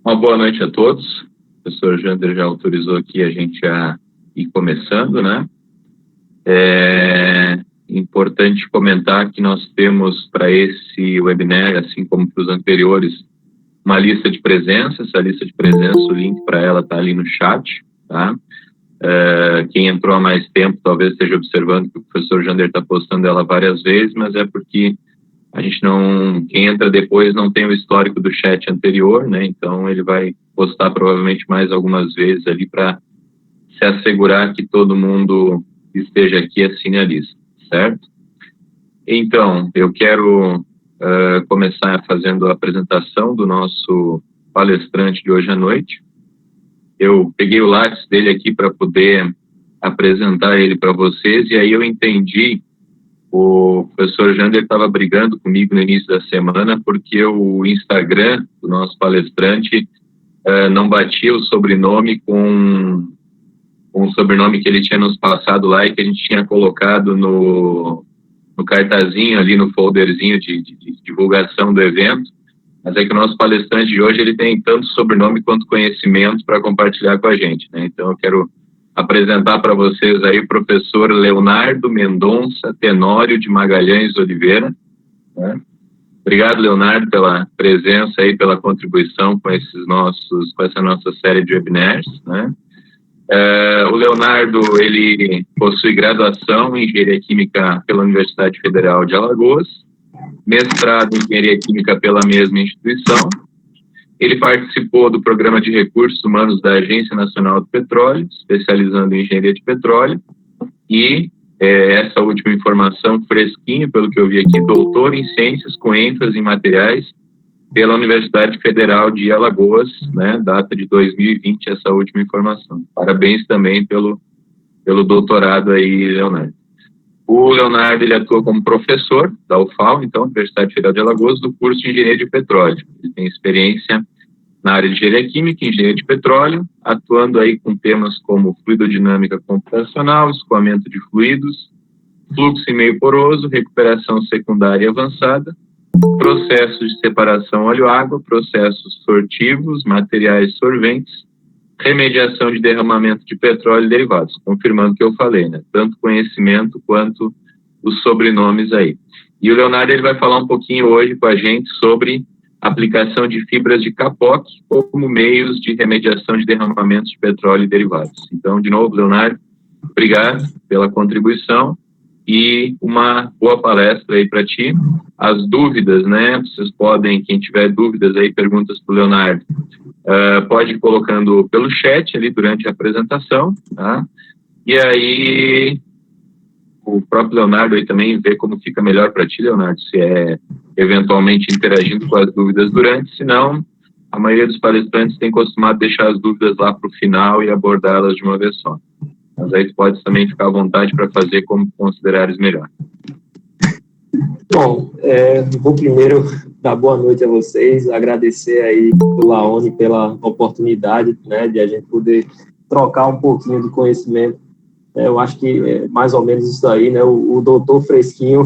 Uma boa noite a todos. O professor Jander já autorizou aqui a gente a ir começando, né? É importante comentar que nós temos para esse webinar, assim como para os anteriores, uma lista de presença. Essa lista de presença, o link para ela está ali no chat, tá? Quem entrou há mais tempo talvez esteja observando que o professor Jander está postando ela várias vezes, mas é porque a gente não, quem entra depois não tem o histórico do chat anterior, né? Então ele vai postar provavelmente mais algumas vezes ali para se assegurar que todo mundo esteja aqui e assine a lista, certo? Então, eu quero começar fazendo a apresentação do nosso palestrante de hoje à noite. Eu peguei o lápis dele aqui para poder apresentar ele para vocês, e aí eu entendi, o professor Jander estava brigando comigo no início da semana porque o Instagram do nosso palestrante não batia o sobrenome com o sobrenome que ele tinha nos passado lá e que a gente tinha colocado no cartazinho ali, no folderzinho de divulgação do evento. Mas é que o nosso palestrante de hoje, ele tem tanto sobrenome quanto conhecimento para compartilhar com a gente, né? Então eu quero apresentar para vocês aí o professor Leonardo Mendonça Tenório de Magalhães Oliveira, né? Obrigado, Leonardo, pela presença aí, pela contribuição com essa nossa série de webinars, né? O Leonardo, ele possui graduação em Engenharia Química pela Universidade Federal de Alagoas, mestrado em Engenharia Química pela mesma instituição. Ele participou do Programa de Recursos Humanos da Agência Nacional do Petróleo, especializando em Engenharia de Petróleo, e essa última informação, fresquinha, pelo que eu vi aqui, doutor em Ciências com ênfase em Materiais pela Universidade Federal de Alagoas, né, data de 2020, essa última informação. Parabéns também pelo doutorado aí, Leonardo. O Leonardo, ele atua como professor da UFAL, então, Universidade Federal de Alagoas, do curso de Engenharia de Petróleo. Ele tem experiência na área de Engenharia Química e Engenharia de Petróleo, atuando aí com temas como fluidodinâmica computacional, escoamento de fluidos, fluxo em meio poroso, recuperação secundária e avançada, processos de separação óleo-água, processos sortivos, materiais solventes, remediação de derramamento de petróleo e derivados, confirmando o que eu falei, né? Tanto conhecimento quanto os sobrenomes aí. E o Leonardo, ele vai falar um pouquinho hoje com a gente sobre aplicação de fibras de capoque como meios de remediação de derramamentos de petróleo e derivados. Então, de novo, Leonardo, obrigado pela contribuição e uma boa palestra aí para ti. As dúvidas, né? Vocês podem, quem tiver dúvidas aí, perguntas para o Leonardo, pode ir colocando pelo chat ali durante a apresentação, tá? E aí o próprio Leonardo aí também vê como fica melhor para ti, Leonardo, se é eventualmente interagindo com as dúvidas durante, senão a maioria dos palestrantes tem costumado deixar as dúvidas lá para o final e abordá-las de uma vez só. Mas aí tu pode também ficar à vontade para fazer como considerares melhor. Bom, vou primeiro dar boa noite a vocês, agradecer aí o Laone pela oportunidade, né, de a gente poder trocar um pouquinho de conhecimento. Eu acho que é mais ou menos isso aí, né, o doutor Fresquinho,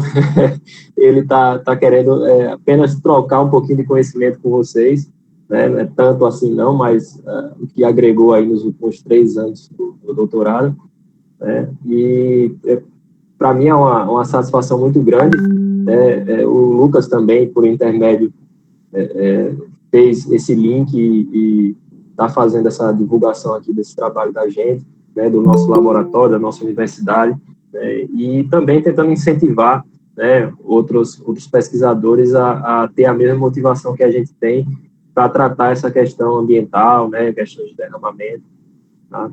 ele tá querendo apenas trocar um pouquinho de conhecimento com vocês, né, não é tanto assim não, mas o que agregou aí nos últimos 3 anos do doutorado, né, e para mim é uma satisfação muito grande. O Lucas também, por intermédio, fez esse link e está fazendo essa divulgação aqui desse trabalho da gente, né, do nosso laboratório, da nossa universidade, né, e também tentando incentivar, né, outros pesquisadores a ter a mesma motivação que a gente tem para tratar essa questão ambiental, né, questão de derramamento. Tá?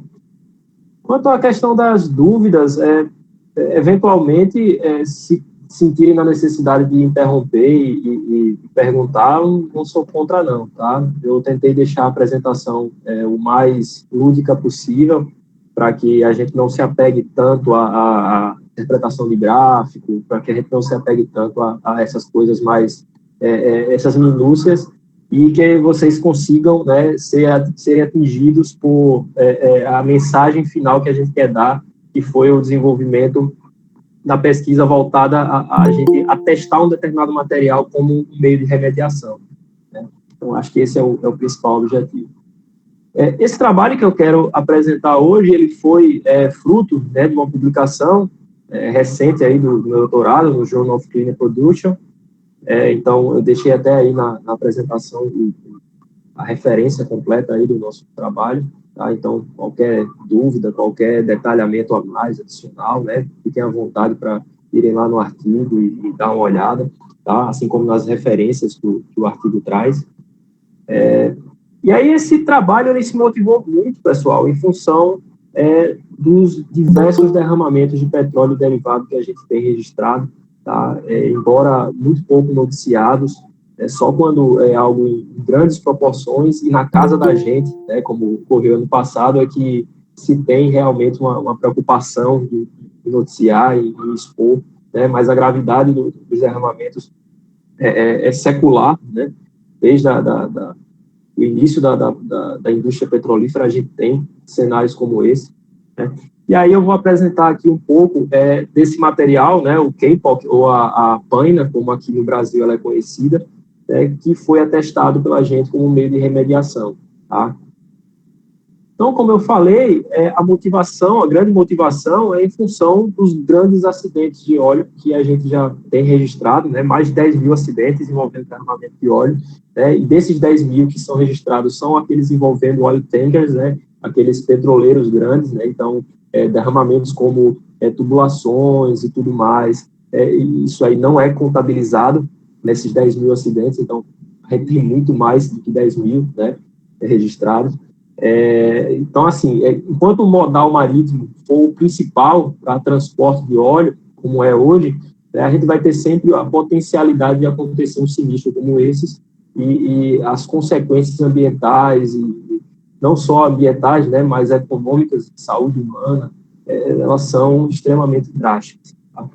Quanto à questão das dúvidas, eventualmente, se sentirem na necessidade de interromper e perguntar, não sou contra não, tá? Eu tentei deixar a apresentação o mais lúdica possível, para que a gente não se apegue tanto à interpretação de gráfico, para que a gente não se apegue tanto a essas coisas mais, essas minúcias, e que vocês consigam, né, serem atingidos por a mensagem final que a gente quer dar, que foi o desenvolvimento da pesquisa voltada a gente a testar um determinado material como um meio de remediação, né? Então, acho que esse é o principal objetivo. Esse trabalho que eu quero apresentar hoje, ele foi fruto, né, de uma publicação recente aí do meu doutorado, no Journal of Cleaner Production. Então, eu deixei até aí na apresentação a referência completa aí do nosso trabalho, tá? Então, qualquer dúvida, qualquer detalhamento a mais, adicional, né, fiquem à vontade para irem lá no artigo e dar uma olhada, tá? Assim como nas referências que o artigo traz. E aí esse trabalho ele se motivou muito, pessoal, em função dos diversos derramamentos de petróleo derivado que a gente tem registrado, tá? Embora muito pouco noticiados, só quando é algo em grandes proporções e na casa da gente, né, como ocorreu ano passado, é que se tem realmente uma preocupação de noticiar e expor, né, mas a gravidade dos derramamentos é secular, né? Desde o início da indústria petrolífera, a gente tem cenários como esse, né? E aí eu vou apresentar aqui um pouco desse material, né, o K-POC, ou a paina, como aqui no Brasil ela é conhecida, que foi atestado pela gente como meio de remediação, tá? Então, como eu falei, a grande motivação é em função dos grandes acidentes de óleo que a gente já tem registrado, né, mais de 10 mil acidentes envolvendo derramamento de óleo, né, e desses 10 mil que são registrados são aqueles envolvendo oil tankers, né, aqueles petroleiros grandes, né, então, derramamentos como tubulações e tudo mais, isso aí não é contabilizado nesses 10 mil acidentes, então, a gente tem muito mais do que 10 mil, né, registrados. Então, assim, enquanto o modal marítimo for o principal para transporte de óleo, como é hoje, a gente vai ter sempre a potencialidade de acontecer um sinistro como esses e as consequências ambientais, e não só ambientais, né, mas econômicas, de saúde humana, elas são extremamente drásticas. Tá?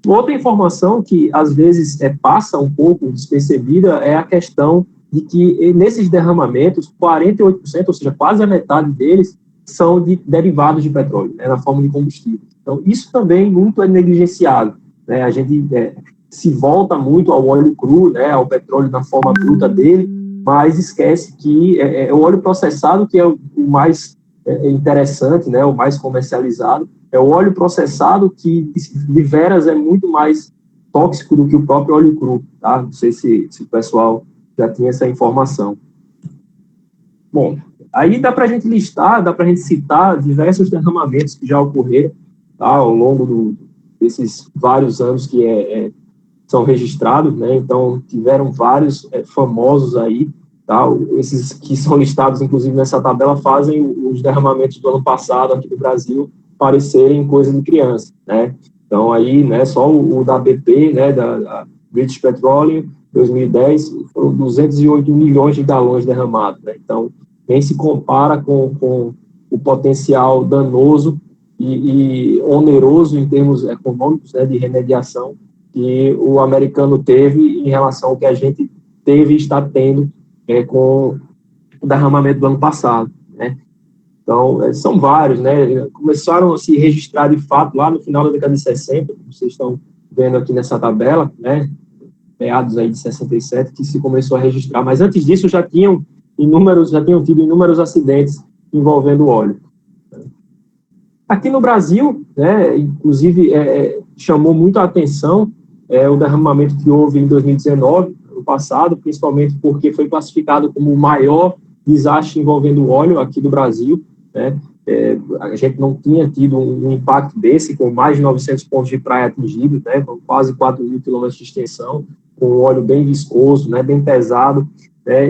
Outra informação que, às vezes, passa um pouco despercebida é a questão de que, nesses derramamentos, 48%, ou seja, quase a metade deles, são de derivados de petróleo, né, na forma de combustível. Então, isso também muito é negligenciado, né? A gente se volta muito ao óleo cru, né, ao petróleo na forma bruta dele, mas esquece que o óleo processado, que é o mais interessante, né, o mais comercializado, é o óleo processado que, de veras, é muito mais tóxico do que o próprio óleo cru, tá? Não sei se o pessoal já tinha essa informação. Bom, aí dá para a gente listar, dá para a gente citar diversos derramamentos que já ocorreram, tá, ao longo desses vários anos que são registrados, né? Então, tiveram vários famosos aí, tá? Esses que são listados, inclusive, nessa tabela, fazem os derramamentos do ano passado aqui no Brasil parecerem coisa de criança, né? Então, aí, né, só o da BP, né, da British Petroleum, 2010, foram 208 milhões de galões derramados, né? Então, nem se compara com o potencial danoso e oneroso em termos econômicos, né, de remediação que o americano teve em relação ao que a gente teve e está tendo com o derramamento do ano passado, né? Então, são vários, né? Começaram a se registrar de fato lá no final da década de 60, como vocês estão vendo aqui nessa tabela, né? Meados aí de 67, que se começou a registrar, mas antes disso já tinham tido inúmeros acidentes envolvendo óleo. Aqui no Brasil, né, inclusive, chamou muito a atenção o derramamento que houve em 2019, no passado, principalmente porque foi classificado como o maior desastre envolvendo óleo aqui do Brasil, né? A gente não tinha tido um impacto desse, com mais de 900 pontos de praia atingidos, né, com quase 4 mil quilômetros de extensão, com óleo bem viscoso, né, bem pesado,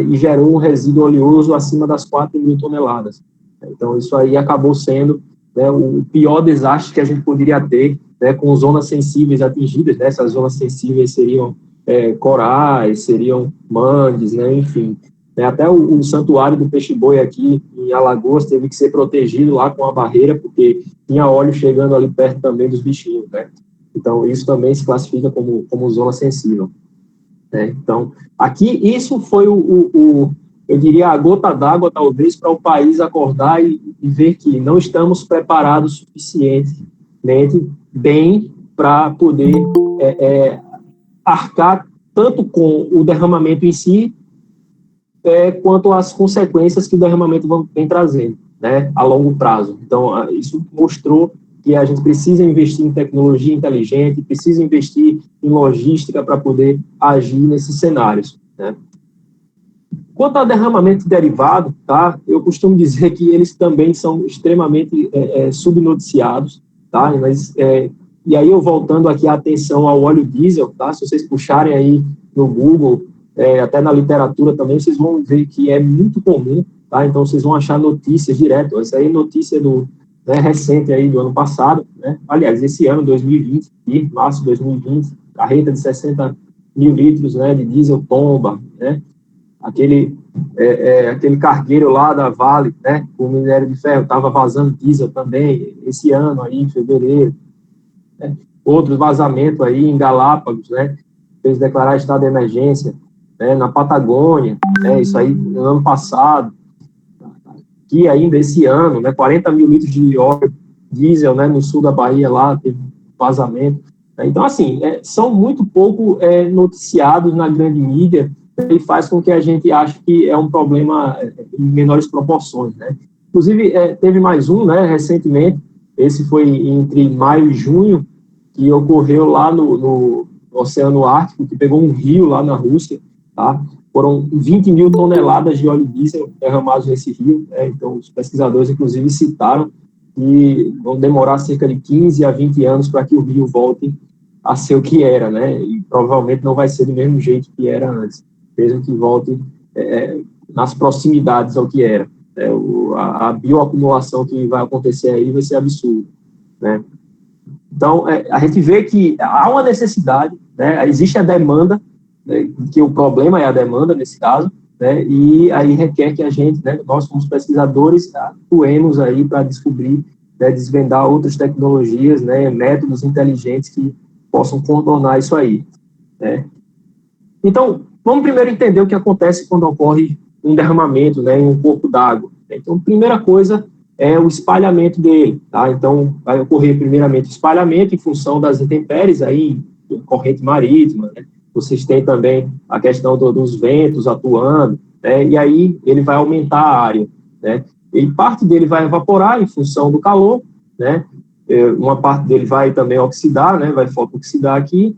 e gerou um resíduo oleoso acima das 4 mil toneladas. Então, isso aí acabou sendo, né, o pior desastre que a gente poderia ter, né, com zonas sensíveis atingidas, né? Essas zonas sensíveis seriam corais, seriam mangues, né, enfim. Até o santuário do peixe-boi aqui em Alagoas teve que ser protegido lá com a barreira, porque tinha óleo chegando ali perto também dos bichinhos, né? Então, isso também se classifica como zona sensível. Então, aqui, isso foi eu diria, a gota d'água, talvez, para o país acordar e ver que não estamos preparados suficientemente bem para poder arcar tanto com o derramamento em si, quanto às consequências que o derramamento vem trazendo, né, a longo prazo. Então, isso mostrou que a gente precisa investir em tecnologia inteligente, precisa investir em logística para poder agir nesses cenários, né. Quanto ao derramamento derivado, tá, eu costumo dizer que eles também são extremamente subnoticiados, tá, mas, e aí eu voltando aqui a atenção ao óleo diesel, tá, se vocês puxarem aí no Google, até na literatura também, vocês vão ver que é muito comum, tá, então vocês vão achar notícias direto, essa aí é notícia recente aí do ano passado, né, aliás, esse ano, 2020, março de 2020, carreta de 60 mil litros, né, de diesel tomba, né, aquele cargueiro lá da Vale, né, o minério de ferro estava vazando diesel também, esse ano aí, em fevereiro, né, outro vazamento aí em Galápagos, né, fez declarar estado de emergência, né, na Patagônia, né, isso aí no ano passado, que ainda esse ano, né, 40 mil litros de óleo diesel, né, no sul da Bahia lá, teve vazamento, né, então assim, são muito pouco noticiados na grande mídia, e faz com que a gente ache que é um problema em menores proporções, né? Inclusive, teve mais um, né, recentemente, esse foi entre maio e junho, que ocorreu lá no Oceano Ártico, que pegou um rio lá na Rússia, tá? Foram 20 mil toneladas de óleo diesel derramados nesse rio, né? Então, os pesquisadores, inclusive, citaram que vão demorar cerca de 15 a 20 anos para que o rio volte a ser o que era, né? E provavelmente não vai ser do mesmo jeito que era antes, mesmo que volte nas proximidades ao que era. A bioacumulação que vai acontecer aí vai ser absurda, né? Então, a gente vê que há uma necessidade, né? Existe a demanda, né? Que o problema é a demanda nesse caso, né? E aí requer que a gente, né, nós como pesquisadores, atuemos aí para descobrir, né, desvendar outras tecnologias, né, métodos inteligentes que possam contornar isso aí, né? Então, vamos primeiro entender o que acontece quando ocorre um derramamento, né, em um corpo d'água. Então, a primeira coisa é o espalhamento dele, tá? Então, vai ocorrer primeiramente o espalhamento em função das intempéries, aí, corrente marítima, né? Vocês têm também a questão dos ventos atuando, né? E aí ele vai aumentar a área, né? E parte dele vai evaporar em função do calor, né? Uma parte dele vai também oxidar, né? Vai fotoxidar aqui,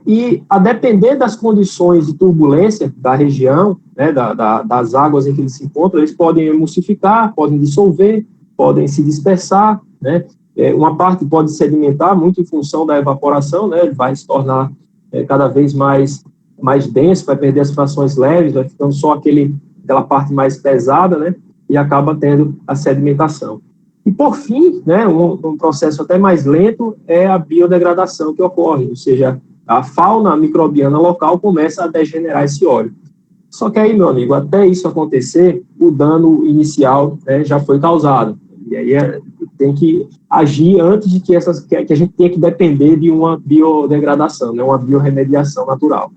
e a depender das condições de turbulência da região, né, das águas em que eles se encontram, eles podem emulsificar, podem dissolver, podem se dispersar, né, uma parte pode sedimentar, muito em função da evaporação, né, ele vai se tornar cada vez mais denso, vai perder as frações leves, vai ficando só aquela parte mais pesada, né, e acaba tendo a sedimentação. E, por fim, né, um processo até mais lento é a biodegradação que ocorre, ou seja, a fauna microbiana local começa a degenerar esse óleo. Só que aí, meu amigo, até isso acontecer, o dano inicial, né, já foi causado. E aí tem que agir antes de que a gente tenha que depender de uma biodegradação, né, uma biorremediação natural.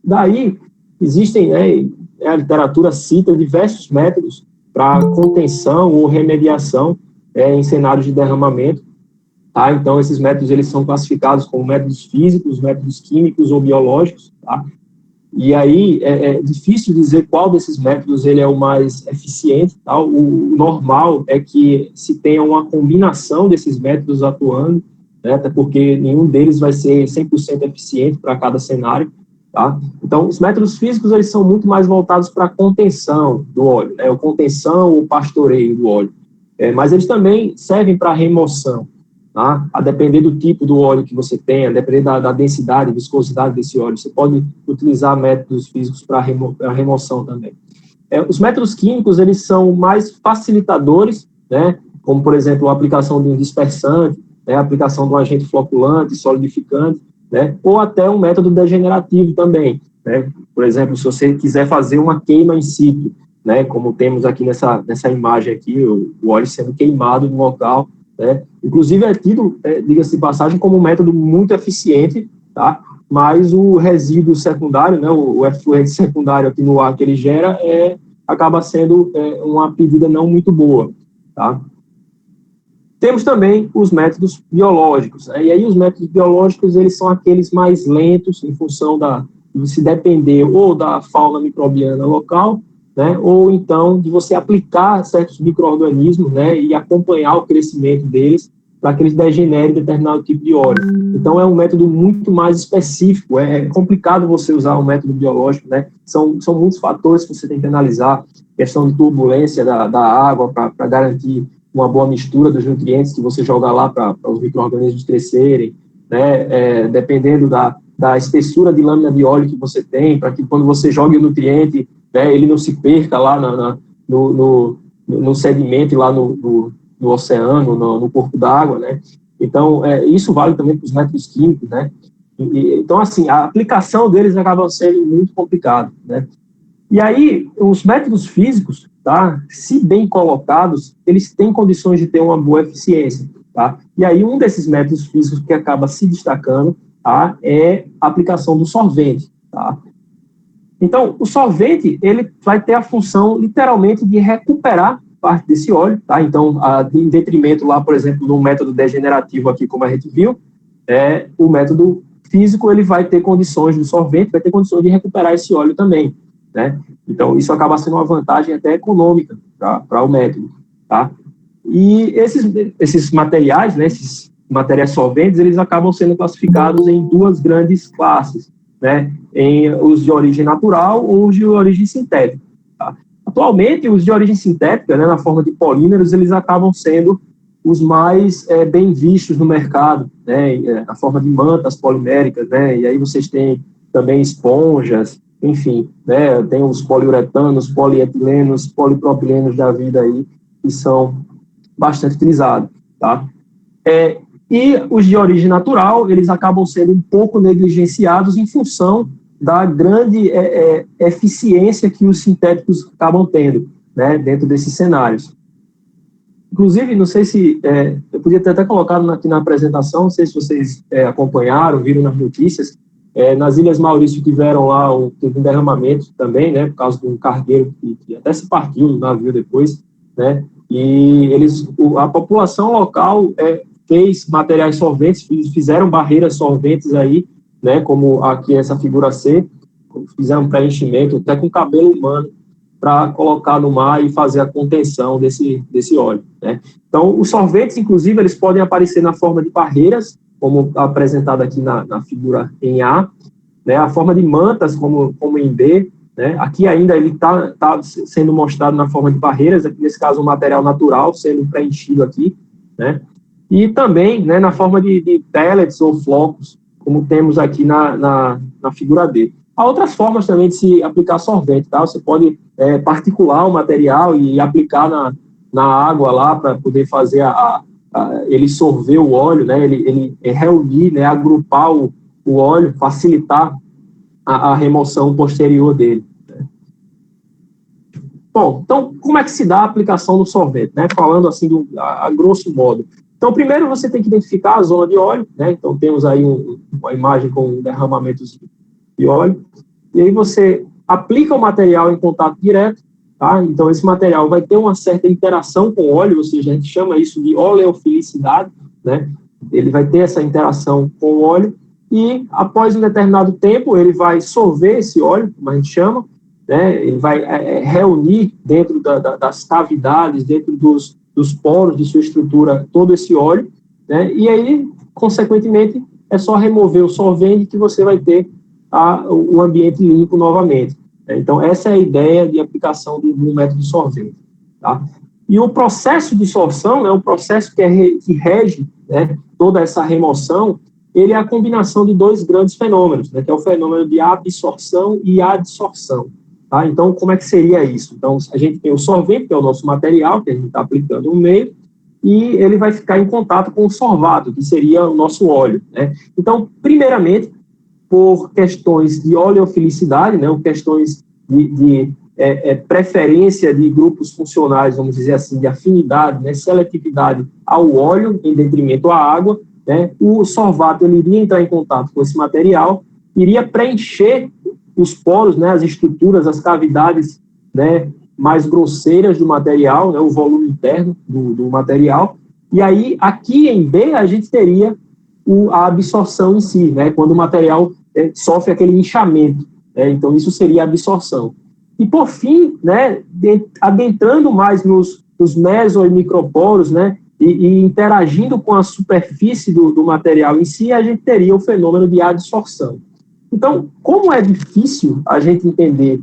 Daí, existem, né, a literatura cita diversos métodos para contenção ou remediação em cenários de derramamento, tá? Então, esses métodos eles são classificados como métodos físicos, métodos químicos ou biológicos, tá? E aí é difícil dizer qual desses métodos ele é o mais eficiente, tá? O normal é que se tenha uma combinação desses métodos atuando, né? Até porque nenhum deles vai ser 100% eficiente para cada cenário, tá? Então, os métodos físicos eles são muito mais voltados para a contenção do óleo, né? O contenção ou pastoreio do óleo, mas eles também servem para remoção, tá? A depender do tipo do óleo que você tem, a depender da densidade, viscosidade desse óleo, você pode utilizar métodos físicos para remoção também. Os métodos químicos eles são mais facilitadores, né? Como, por exemplo, a aplicação de um dispersante, né? A aplicação de um agente floculante, solidificante, né? Ou até um método degenerativo também, né? Por exemplo, se você quiser fazer uma queima in situ, né? Como temos aqui nessa imagem aqui, o óleo sendo queimado no local, né? Inclusive é tido, diga-se de passagem, como um método muito eficiente, tá? Mas o resíduo secundário, né? O efluente secundário aqui no ar que ele gera acaba sendo uma pedida não muito boa, tá? Temos também os métodos biológicos, né? E aí os métodos biológicos, eles são aqueles mais lentos em função se depender ou da fauna microbiana local, né, ou então de você aplicar certos micro-organismos, né, e acompanhar o crescimento deles para que eles degenerem determinado tipo de óleo. Então, é um método muito mais específico. É complicado você usar um método biológico, né? São muitos fatores que você tem que analisar. Questão de turbulência da água para garantir uma boa mistura dos nutrientes que você joga lá para os micro-organismos crescerem, né? Dependendo da espessura de lâmina de óleo que você tem, para que quando você jogue o nutriente, né, ele não se perca lá no sedimento, lá no oceano, no corpo d'água, né? Então, isso vale também para os métodos químicos, né? Então, assim, a aplicação deles acaba sendo muito complicada, né? E aí, os métodos físicos, tá? Se bem colocados, eles têm condições de ter uma boa eficiência, tá? E aí, um desses métodos físicos que acaba se destacando, tá, é a aplicação do solvente, tá? Então, o solvente, ele vai ter a função, literalmente, de recuperar parte desse óleo, tá? Então, em detrimento lá, por exemplo, do método degenerativo aqui, como a gente viu, o método físico, ele vai ter condições do solvente, vai ter condições de recuperar esse óleo também, né? Então, isso acaba sendo uma vantagem até econômica para o método, tá? E esses materiais, né, esses materiais solventes, eles acabam sendo classificados em duas grandes classes, né? Em os de origem natural ou os de origem sintética, tá? Atualmente, os de origem sintética, né, na forma de polímeros, eles acabam sendo os mais bem vistos no mercado, né, na forma de mantas poliméricas, né, e aí vocês têm também esponjas, enfim, né, tem os poliuretanos, polietilenos, polipropilenos da vida aí, que são bastante utilizados, tá? E os de origem natural, eles acabam sendo um pouco negligenciados em função da grande eficiência que os sintéticos acabam tendo, né, dentro desses cenários. Inclusive, não sei se... eu podia ter até colocado aqui na apresentação, não sei se vocês acompanharam, viram nas notícias, nas Ilhas Maurício tiveram lá teve um derramamento também, né, por causa de um cargueiro que até se partiu no navio depois, né, e a população local fez materiais solventes, fizeram barreiras solventes aí, né, como aqui essa figura C, fizeram um preenchimento até com cabelo humano para colocar no mar e fazer a contenção desse óleo, né. Então, os solventes, inclusive, eles podem aparecer na forma de barreiras, como apresentado aqui na figura em A, né, a forma de mantas, como em B, né, aqui ainda ele está sendo mostrado na forma de barreiras, aqui nesse caso um material natural sendo preenchido aqui, né, e também, né, na forma de pellets ou flocos, como temos aqui na figura D. Há outras formas também de se aplicar solvente, tá? Você pode particular o material e aplicar na água lá para poder fazer ele sorver o óleo, né? Ele reunir, né? Agrupar o óleo, facilitar a remoção posterior dele. Né? Bom, então, como é que se dá a aplicação do solvente, né? Falando assim, a grosso modo. Então, primeiro você tem que identificar a zona de óleo, né? Então, temos aí uma imagem com um derramamento de óleo, e aí você aplica o material em contato direto, tá? Então, esse material vai ter uma certa interação com o óleo, ou seja, a gente chama isso de oleofilicidade, né? Ele vai ter essa interação com o óleo, e após um determinado tempo, ele vai solver esse óleo, como a gente chama, né? Ele vai reunir dentro das cavidades, dentro dos poros de sua estrutura, todo esse óleo, né? E aí, consequentemente, é só remover o solvente que você vai ter o ambiente limpo novamente. Né? Então, essa é a ideia de aplicação do método de solvente. Tá? E o processo de sorção, né, o processo que rege, né, toda essa remoção, ele é a combinação de dois grandes fenômenos, né, que é o fenômeno de absorção e adsorção. Tá? Então, como é que seria isso? Então, a gente tem o solvente, que é o nosso material, que a gente está aplicando no meio, e ele vai ficar em contato com o sorvato, que seria o nosso óleo. Né? Então, primeiramente, por questões de oleofilicidade, né, ou questões de preferência de grupos funcionais, vamos dizer assim, de afinidade, né, seletividade ao óleo em detrimento à água, né, o sorvato ele iria entrar em contato com esse material, iria preencher os poros, né, as estruturas, as cavidades, né, mais grosseiras do material, né, o volume interno do material, e aí aqui em B a gente teria a absorção em si, né, quando o material sofre aquele inchamento, né? Então, isso seria a absorção. E, por fim, né, adentrando mais nos meso e microporos, né, e interagindo com a superfície do material em si, a gente teria o fenômeno de adsorção. Então, como é difícil a gente entender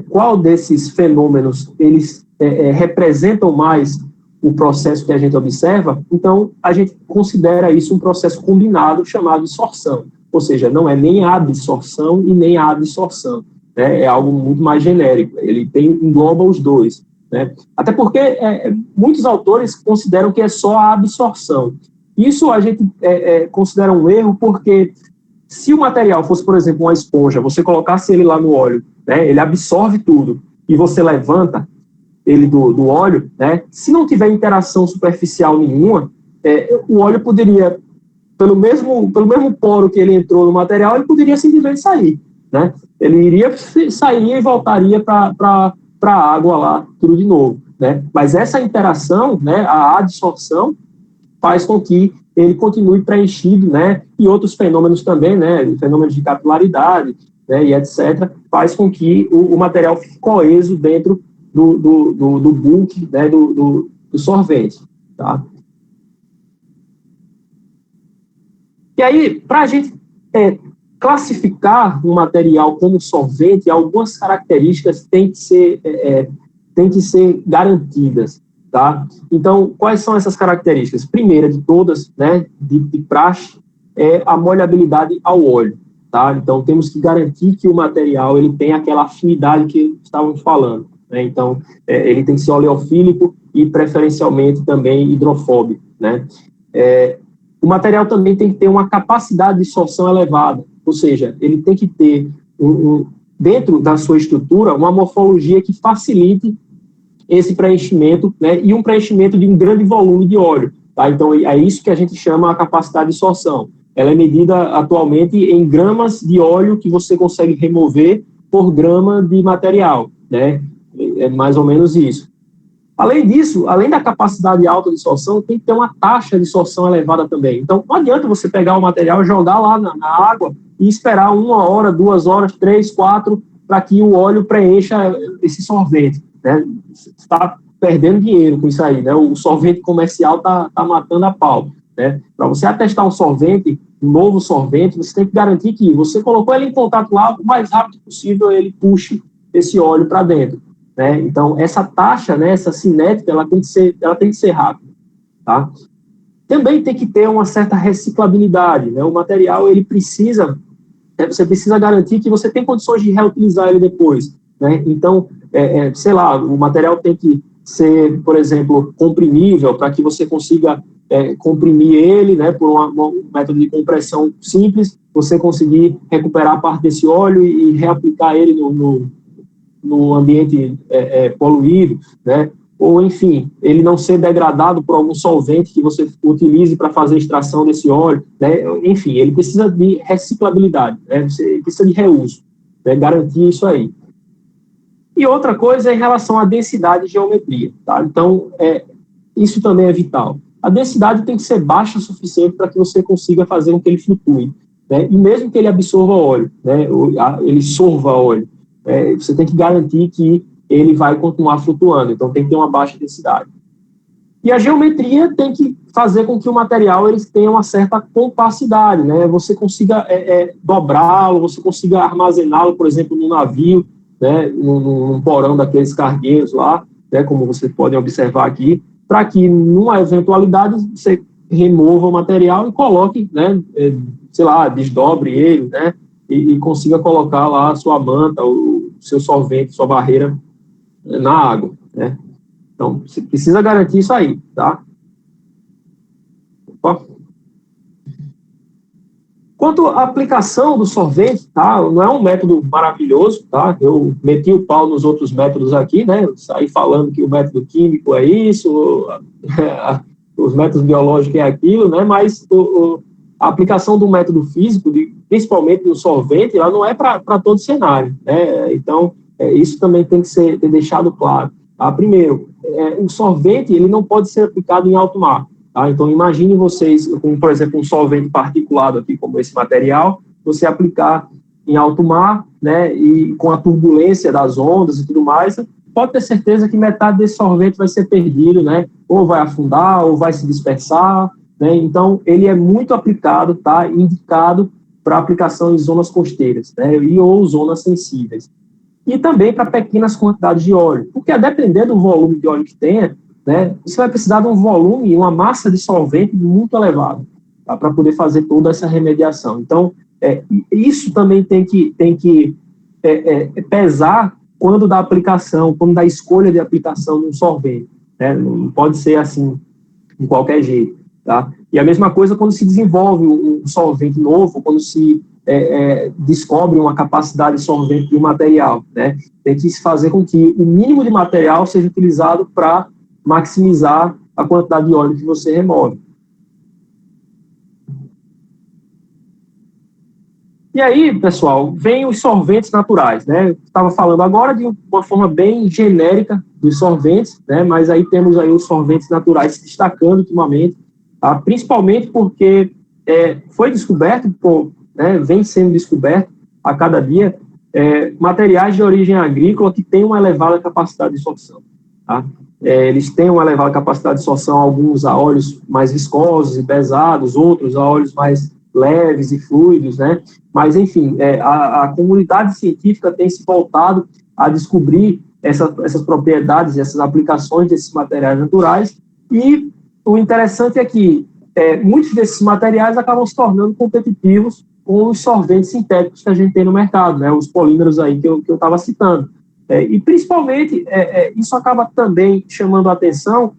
qual desses fenômenos eles representam mais o processo que a gente observa, então a gente considera isso um processo combinado chamado sorção, ou seja, não é nem a absorção e nem a adsorção, né? É algo muito mais genérico, ele engloba os dois, né? Até porque muitos autores consideram que é só a absorção. Isso a gente considera um erro porque se o material fosse, por exemplo, uma esponja, você colocasse ele lá no óleo, né, ele absorve tudo e você levanta ele do óleo, né, se não tiver interação superficial nenhuma, o óleo poderia, pelo mesmo poro que ele entrou no material, ele poderia simplesmente sair, né? Ele iria sair e voltaria para a água lá, tudo de novo, né? Mas essa interação, né, a adsorção, faz com que ele continue preenchido, né? E outros fenômenos também, né? Fenômenos de capilaridade, né? E etc., faz com que o material fique coeso dentro do bulk, né, do sorvete, tá? E aí, para a gente classificar um material como solvente, algumas características têm que ser garantidas, tá? Então, quais são essas características? Primeira de todas, né, de praxe, é a molhabilidade ao óleo, tá? Então, temos que garantir que o material ele tem aquela afinidade que estávamos falando, né? Então, ele tem que ser oleofílico e, preferencialmente, também hidrofóbico, né? O material também tem que ter uma capacidade de sorção elevada, ou seja, ele tem que ter, dentro da sua estrutura, uma morfologia que facilite esse preenchimento, né, e um preenchimento de um grande volume de óleo, tá? Então, é isso que a gente chama a capacidade de sorção. Ela é medida atualmente em gramas de óleo que você consegue remover por grama de material, né? É mais ou menos isso. Além disso, além da capacidade alta de sorção, tem que ter uma taxa de sorção elevada também. Então, não adianta você pegar o material, jogar lá na água e esperar 1 hora, 2 horas, 3, 4, para que o óleo preencha esse sorvete, né? Você está perdendo dinheiro com isso aí, né? O sorvete comercial está matando a pau, né? Para você atestar um sorvete, um novo sorvete, você tem que garantir que você colocou ele em contato lá, o mais rápido possível ele puxe esse óleo para dentro, né? Então, essa taxa, né, essa cinética, ela tem que ser rápida, tá? Também tem que ter uma certa reciclabilidade, né? O material, ele precisa, você precisa garantir que você tem condições de reutilizar ele depois, né? Então, sei lá, o material tem que ser, por exemplo, comprimível, para que você consiga comprimir ele, né, por um método de compressão simples, você conseguir recuperar parte desse óleo e reaplicar ele no ambiente poluído, né? Ou, enfim, ele não ser degradado por algum solvente que você utilize para fazer a extração desse óleo, né? Enfim, ele precisa de reciclabilidade, né? Você precisa de reuso, né? Garantir isso aí. E outra coisa é em relação à densidade e geometria, tá? Então, isso também é vital. A densidade tem que ser baixa o suficiente para que você consiga fazer com que ele flutue, né? E mesmo que ele absorva óleo, né? Ele sorva óleo, você tem que garantir que ele vai continuar flutuando, então tem que ter uma baixa densidade. E a geometria tem que fazer com que o material ele tenha uma certa compacidade, né? Você consiga dobrá-lo, você consiga armazená-lo, por exemplo, num navio, né? Num porão daqueles cargueiros lá, né? Como vocês podem observar aqui, para que, numa eventualidade, você remova o material e coloque, né? Sei lá, desdobre ele, né? E consiga colocar lá a sua manta, o seu solvente, sua barreira na água, né? Então, você precisa garantir isso aí, tá? Opa. Quanto à aplicação do sorvete, tá? Não é um método maravilhoso, tá? Eu meti o pau nos outros métodos aqui, né? Eu saí falando que o método químico é isso, os métodos biológicos é aquilo, né? Mas a aplicação do método físico, principalmente no solvente, ela não é para todo cenário, né? Então, isso também tem que ser deixado claro. Tá? Primeiro, o sorvete ele não pode ser aplicado em alto mar. Tá? Então, imagine vocês, com, por exemplo, um solvente particulado aqui, como esse material, você aplicar em alto mar, né, e com a turbulência das ondas e tudo mais, pode ter certeza que metade desse sorvete vai ser perdido, né, ou vai afundar, ou vai se dispersar, né, então ele é muito aplicado, tá, indicado para aplicação em zonas costeiras, né, e ou zonas sensíveis. E também para pequenas quantidades de óleo, porque a depender do volume de óleo que tenha, né, você vai precisar de um volume e uma massa de solvente muito elevado, tá, para poder fazer toda essa remediação. Então, isso também tem que pesar quando da aplicação, quando da escolha de aplicação de um sorvete, né? Não pode ser assim, de qualquer jeito, tá? E a mesma coisa quando se desenvolve um solvente novo, quando se descobre uma capacidade de solvente de um material, né? Tem que se fazer com que o mínimo de material seja utilizado para maximizar a quantidade de óleo que você remove. E aí, pessoal, vem os solventes naturais, né? Estava falando agora de uma forma bem genérica dos solventes, né? Mas aí temos aí os solventes naturais se destacando ultimamente, tá? Principalmente porque foi descoberto, né? Vem sendo descoberto a cada dia, materiais de origem agrícola que têm uma elevada capacidade de sorção, tá? Eles têm uma elevada capacidade de sorção, alguns a óleos mais viscosos e pesados, outros a óleos mais leves e fluidos, né? Mas, enfim, a comunidade científica tem se voltado a descobrir essas propriedades, essas aplicações desses materiais naturais, e o interessante é que muitos desses materiais acabam se tornando competitivos com os solventes sintéticos que a gente tem no mercado, né? Os polímeros aí que eu estava citando. E, principalmente, isso acaba também chamando a atenção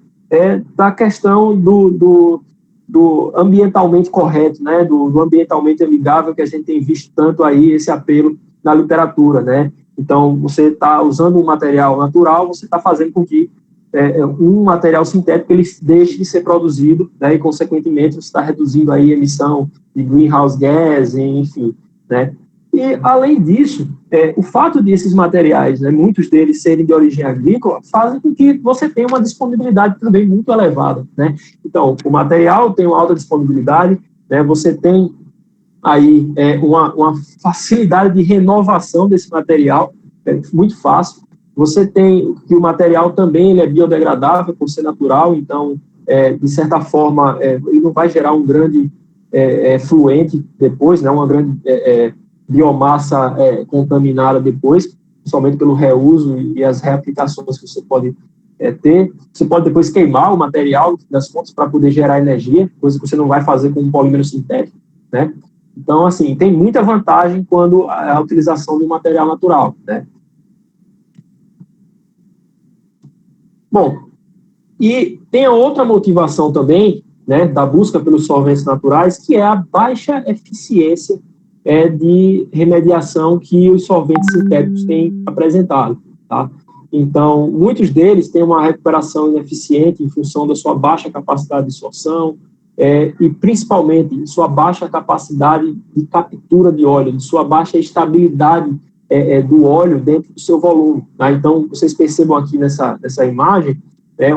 da questão do ambientalmente correto, né, do ambientalmente amigável, que a gente tem visto tanto aí esse apelo na literatura, né? Então, você está usando um material natural, você está fazendo com que um material sintético ele deixe de ser produzido, né, e, consequentemente, você está reduzindo aí a emissão de greenhouse gas, enfim, né? E, além disso, o fato de esses materiais, né, muitos deles serem de origem agrícola, fazem com que você tenha uma disponibilidade também muito elevada, né? Então, o material tem uma alta disponibilidade, né, você tem aí uma facilidade de renovação desse material, muito fácil. Você tem que o material também ele é biodegradável por ser natural, então, de certa forma, ele não vai gerar um grande fluente depois, né, uma grande biomassa contaminada depois, somente pelo reuso e as reaplicações que você pode ter. Você pode depois queimar o material das fontes para poder gerar energia, coisa que você não vai fazer com um polímero sintético, né? Então, assim, tem muita vantagem quando a utilização de um material natural, né? Bom, e tem a outra motivação também, né, da busca pelos solventes naturais, que é a baixa eficiência de remediação que os solventes sintéticos têm apresentado, tá? Então, muitos deles têm uma recuperação ineficiente em função da sua baixa capacidade de sorção e, principalmente, sua baixa capacidade de captura de óleo, de sua baixa estabilidade do óleo dentro do seu volume, tá? Então, vocês percebam aqui nessa imagem,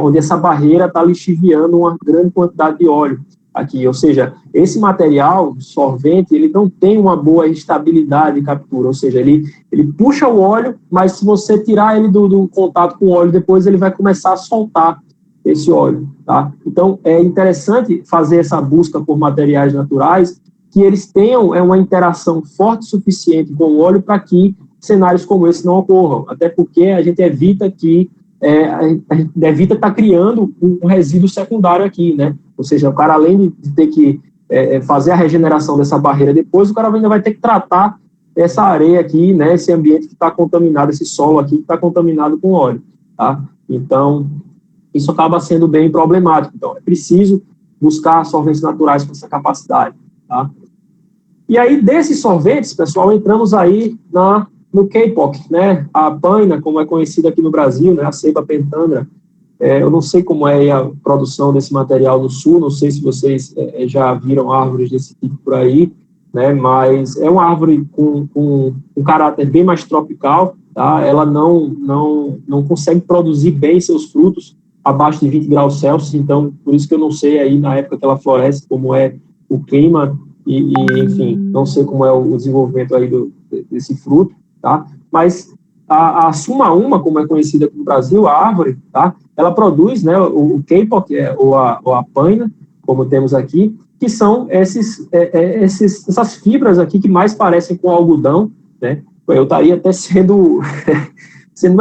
onde essa barreira está lixiviando uma grande quantidade de óleo aqui, ou seja, esse material solvente, ele não tem uma boa estabilidade de captura, ou seja, ele puxa o óleo, mas se você tirar ele do contato com o óleo, depois ele vai começar a soltar esse óleo, tá? Então, é interessante fazer essa busca por materiais naturais que eles tenham uma interação forte o suficiente com o óleo para que cenários como esse não ocorram, até porque a gente evita estar criando um resíduo secundário aqui, né? Ou seja, o cara, além de ter que fazer a regeneração dessa barreira depois, o cara ainda vai ter que tratar essa areia aqui, né? Esse ambiente que está contaminado, esse solo aqui que está contaminado com óleo, tá? Então, isso acaba sendo bem problemático. Então, é preciso buscar solventes naturais com essa capacidade, tá? E aí, desses solventes, pessoal, entramos aí no K-POC, né? A paina, como é conhecida aqui no Brasil, né? A ceiba pentandra. Eu não sei como é a produção desse material no sul, não sei se vocês já viram árvores desse tipo por aí, né? Mas é uma árvore com um caráter bem mais tropical, tá? Ela não consegue produzir bem seus frutos abaixo de 20 graus Celsius, então por isso que eu não sei aí na época que ela floresce como é o clima enfim, não sei como é o desenvolvimento aí desse fruto, tá? Mas a Suma-Uma, como é conhecida aqui no Brasil, a árvore, tá? Ela produz, né, o Kapok, ou a paina, como temos aqui, que são essas fibras aqui que mais parecem com algodão, né? Eu estaria até sendo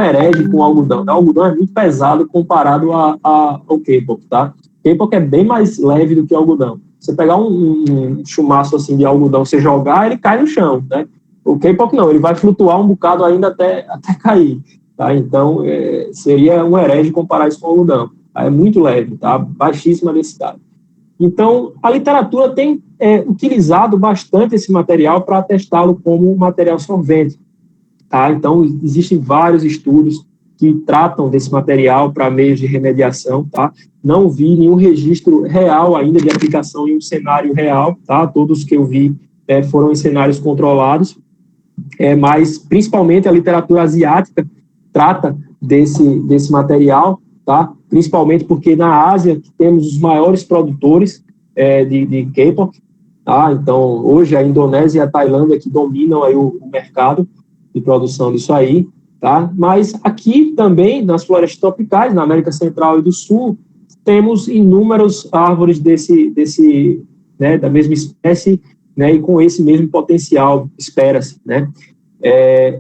herege com o algodão. O algodão é muito pesado comparado ao Kapok, tá? O Kapok é bem mais leve do que o algodão. Você pegar um chumaço assim de algodão, você jogar, ele cai no chão, né? O Kapok não, ele vai flutuar um bocado ainda até cair, tá? Então, seria um herege comparar isso com o algodão. É muito leve, tá? Baixíssima densidade. Então, a literatura tem utilizado bastante esse material para testá-lo como material solvente, tá? Então, existem vários estudos que tratam desse material para meios de remediação, tá? Não vi nenhum registro real ainda de aplicação em um cenário real, tá? Todos que eu vi foram em cenários controlados, mas principalmente a literatura asiática trata desse material, tá? Principalmente porque na Ásia temos os maiores produtores de Kapok, tá? Então, hoje a Indonésia e a Tailândia que dominam aí o mercado de produção disso aí, tá? Mas aqui também, nas florestas tropicais, na América Central e do Sul, temos inúmeras árvores né, da mesma espécie, né, e com esse mesmo potencial, espera-se, né?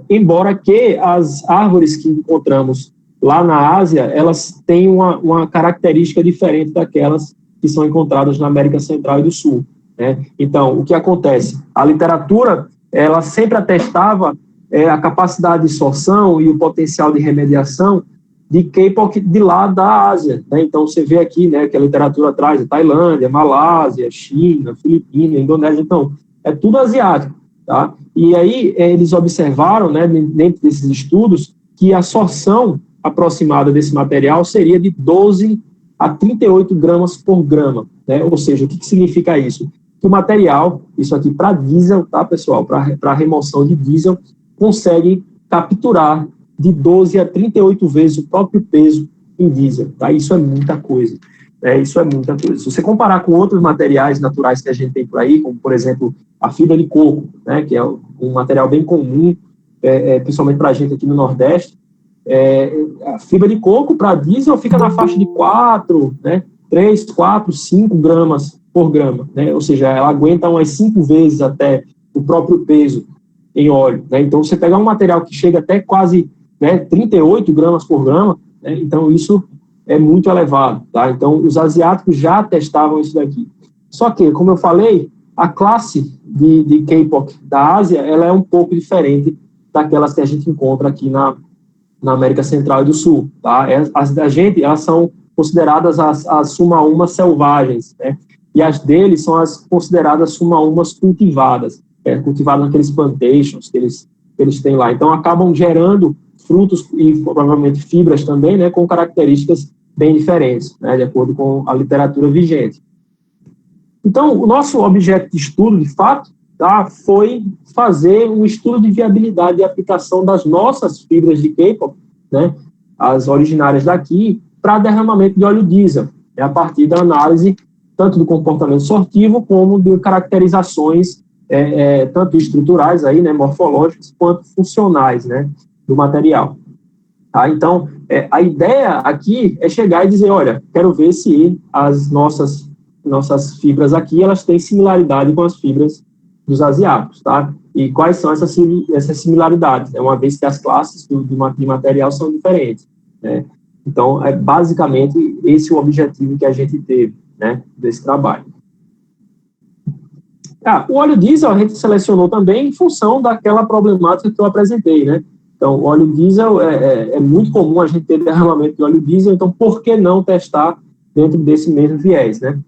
Embora que as árvores que encontramos lá na Ásia, elas têm uma característica diferente daquelas que são encontradas na América Central e do Sul, né? Então, o que acontece? A literatura, ela sempre atestava a capacidade de sorção e o potencial de remediação de Kapok de lá da Ásia, né? Então, você vê aqui, né, que a literatura traz a Tailândia, Malásia, China, Filipinas, Indonésia, então, é tudo asiático, tá? E aí, eles observaram, né, dentro desses estudos, que a sorção aproximada desse material seria de 12 a 38 gramas por grama, né? Ou seja, o que significa isso? Que o material, isso aqui para diesel, tá, pessoal? Para remoção de diesel, consegue capturar de 12 a 38 vezes o próprio peso em diesel, tá? Isso é muita coisa, né? Isso é muita coisa. Se você comparar com outros materiais naturais que a gente tem por aí, como, por exemplo, a fibra de coco, né, que é um material bem comum, principalmente para a gente aqui no Nordeste, a fibra de coco para diesel fica na faixa de 4, né, 3, 4, 5 gramas por grama, né? Ou seja, ela aguenta umas 5 vezes até o próprio peso em óleo, né? Então, você pegar um material que chega até quase, né, 38 gramas por grama, né? Então isso é muito elevado, tá? Então, os asiáticos já testavam isso daqui. Só que, como eu falei, a classe de Kapok da Ásia, ela é um pouco diferente daquelas que a gente encontra aqui na América Central e do Sul, tá? As da gente, elas são consideradas as Suma-Umas selvagens, né? E as deles são as consideradas Suma-Umas cultivadas, cultivadas naqueles plantations que eles têm lá. Então, acabam gerando frutos e provavelmente fibras também, né, com características bem diferentes, né, de acordo com a literatura vigente. Então, o nosso objeto de estudo, de fato, tá, foi fazer um estudo de viabilidade e aplicação das nossas fibras de Kapok, né, as originárias daqui, para derramamento de óleo diesel, né, a partir da análise tanto do comportamento sortivo como de caracterizações tanto estruturais, aí, né, morfológicas, quanto funcionais, né, do material. Tá? Então, a ideia aqui é chegar e dizer, olha, quero ver se as nossas fibras aqui, elas têm similaridade com as fibras dos asiáticos, tá? E quais são essas similaridades, né? Uma vez que as classes de material são diferentes, né? Então, é basicamente esse o objetivo que a gente teve, né, desse trabalho. O óleo diesel a gente selecionou também em função daquela problemática que eu apresentei, né? Então, o óleo diesel é muito comum a gente ter derramamento de óleo diesel, então por que não testar dentro desse mesmo viés, né?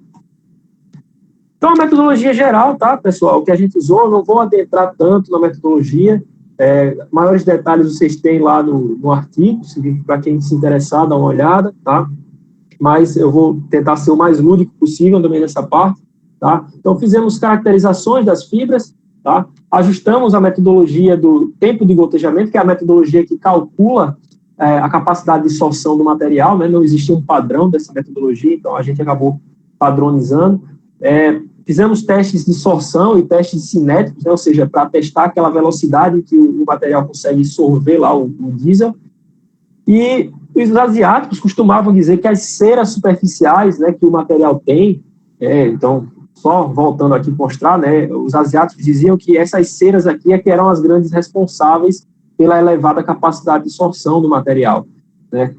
Então, a metodologia geral, tá, pessoal, que a gente usou, eu não vou adentrar tanto na metodologia, maiores detalhes vocês têm lá no artigo, para quem se interessar, dá uma olhada, tá? Mas eu vou tentar ser o mais lúdico possível também nessa parte, tá? Então, fizemos caracterizações das fibras, tá? Ajustamos a metodologia do tempo de gotejamento, que é a metodologia que calcula a capacidade de sorção do material, né? Não existia um padrão dessa metodologia, então a gente acabou padronizando. Fizemos testes de sorção e testes cinéticos, né, ou seja, para testar aquela velocidade que o material consegue sorver lá o diesel. E os asiáticos costumavam dizer que as ceras superficiais, né, que o material tem, então, só voltando aqui mostrar, né, os asiáticos diziam que essas ceras aqui é que eram as grandes responsáveis pela elevada capacidade de sorção do material, né.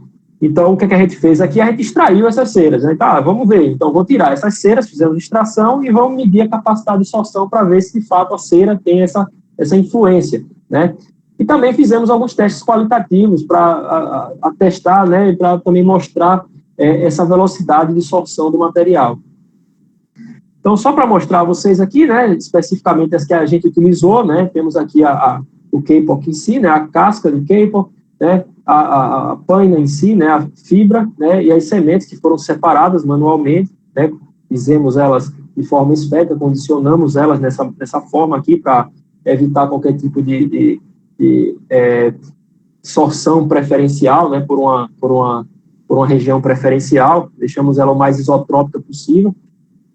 Então, o que a gente fez aqui? A gente extraiu essas ceras, né? Tá, vamos ver. Então, vou tirar essas ceras, fizemos extração e vamos medir a capacidade de sorção para ver se, de fato, a cera tem essa influência, né? E também fizemos alguns testes qualitativos para testar, né? E para também mostrar essa velocidade de sorção do material. Então, só para mostrar a vocês aqui, né? Especificamente as que a gente utilizou, né? Temos aqui o K-pop em si, né? A casca do K-pop, né? A paina em si, né, a fibra, né, e as sementes que foram separadas manualmente, né, fizemos elas de forma esférica, condicionamos elas nessa forma aqui para evitar qualquer tipo de sorção preferencial, né, por uma região preferencial, deixamos ela o mais isotrópica possível.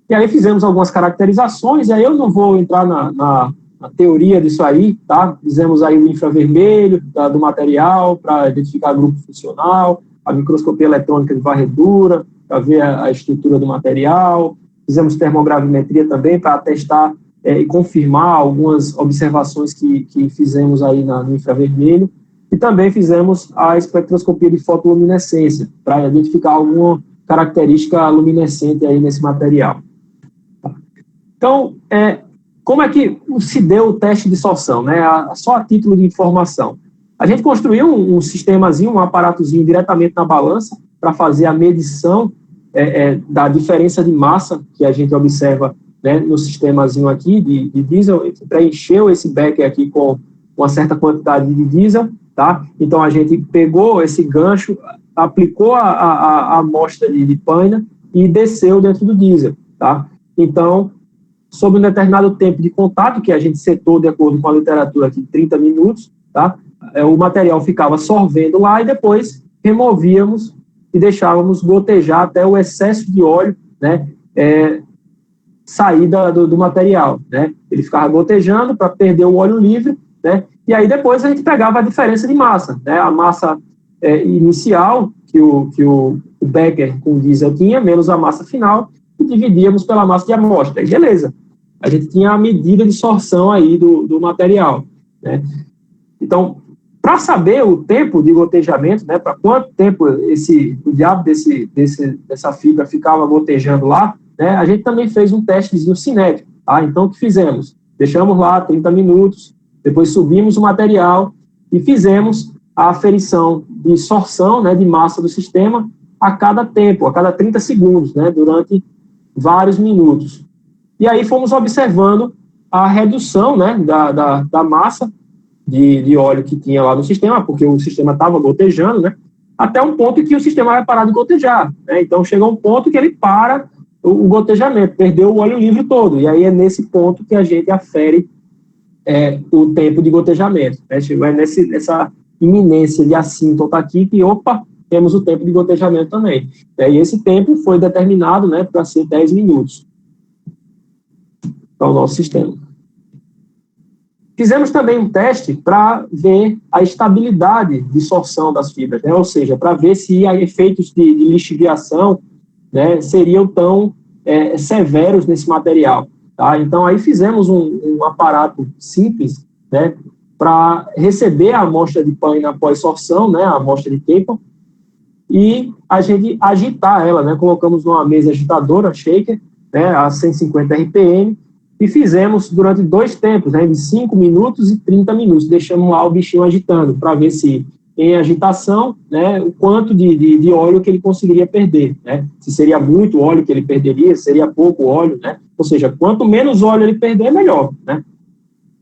E aí fizemos algumas caracterizações, e aí eu não vou entrar na teoria disso aí, tá? Fizemos aí o infravermelho do material para identificar grupo funcional, a microscopia eletrônica de varredura para ver a estrutura do material, fizemos termogravimetria também para testar e confirmar algumas observações que fizemos aí no infravermelho, e também fizemos a espectroscopia de fotoluminescência para identificar alguma característica luminescente aí nesse material. Então, como é que se deu o teste de sorção, né? Só a título de informação. A gente construiu um sistemazinho, um aparatozinho diretamente na balança para fazer a medição da diferença de massa que a gente observa, né, no sistemazinho aqui de diesel. Preencheu esse becker aqui com uma certa quantidade de diesel, tá? Então, a gente pegou esse gancho, aplicou a amostra de paina e desceu dentro do diesel, tá? Então, sob um determinado tempo de contato, que a gente setou de acordo com a literatura aqui, 30 minutos, tá? O material ficava sorvendo lá e depois removíamos e deixávamos gotejar até o excesso de óleo, né, sair do material, né? Ele ficava gotejando para perder o óleo livre, né? E aí depois a gente pegava a diferença de massa, né? A massa inicial que o becker com diesel tinha, menos a massa final, e dividíamos pela massa de amostra. E beleza, a gente tinha a medida de sorção aí do material, né? Então, para saber o tempo de gotejamento, né, para quanto tempo o diabo dessa fibra ficava gotejando lá, né, a gente também fez um testezinho cinético, tá? Então, o que fizemos? Deixamos lá 30 minutos, depois subimos o material e fizemos a aferição de sorção, né, de massa do sistema a cada tempo, a cada 30 segundos, né, durante vários minutos. E aí fomos observando a redução, né, da massa de óleo que tinha lá no sistema, porque o sistema estava gotejando, né, até um ponto em que o sistema vai parar de gotejar, né? Então chega um ponto que ele para o gotejamento, perdeu o óleo livre todo, e aí é nesse ponto que a gente afere o tempo de gotejamento, né? Chegou nessa iminência de assíntota aqui que, opa, temos o tempo de gotejamento também. E esse tempo foi determinado, né, para ser 10 minutos para o nosso sistema. Fizemos também um teste para ver a estabilidade de sorção das fibras, né? Ou seja, para ver se efeitos de lixiviação, né, seriam tão severos nesse material. Tá? Então, aí fizemos um aparato simples, né, para receber a amostra de paina após sorção, né, a amostra de K-pop, e a gente agitar ela, né, colocamos numa mesa agitadora, shaker, né, a 150 RPM, e fizemos durante 2 tempos, né, de 5 minutos e 30 minutos, deixamos lá o bichinho agitando, para ver se em agitação, né, o quanto de óleo que ele conseguiria perder, né, se seria muito óleo que ele perderia, se seria pouco óleo, né, ou seja, quanto menos óleo ele perder, melhor, né,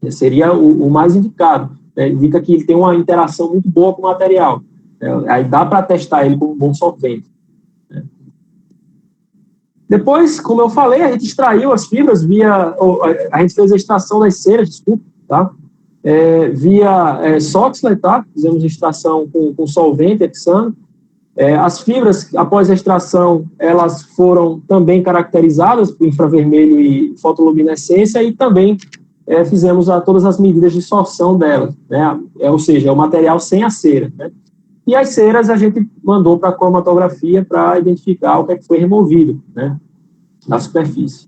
seria o mais indicado, né, indica que ele tem uma interação muito boa com o material, né, aí dá para testar ele como um bom solvente. Depois, como eu falei, a gente extraiu as fibras a gente fez a extração das ceras, desculpa, tá? Via Soxhlet, tá? Fizemos extração com solvente, hexano, As fibras, após a extração, elas foram também caracterizadas por infravermelho e fotoluminescência e também fizemos todas as medidas de sorção delas, né? Ou seja, é o material sem a cera, né? E as ceras a gente mandou para a cromatografia para identificar o que é que foi removido, né, da superfície.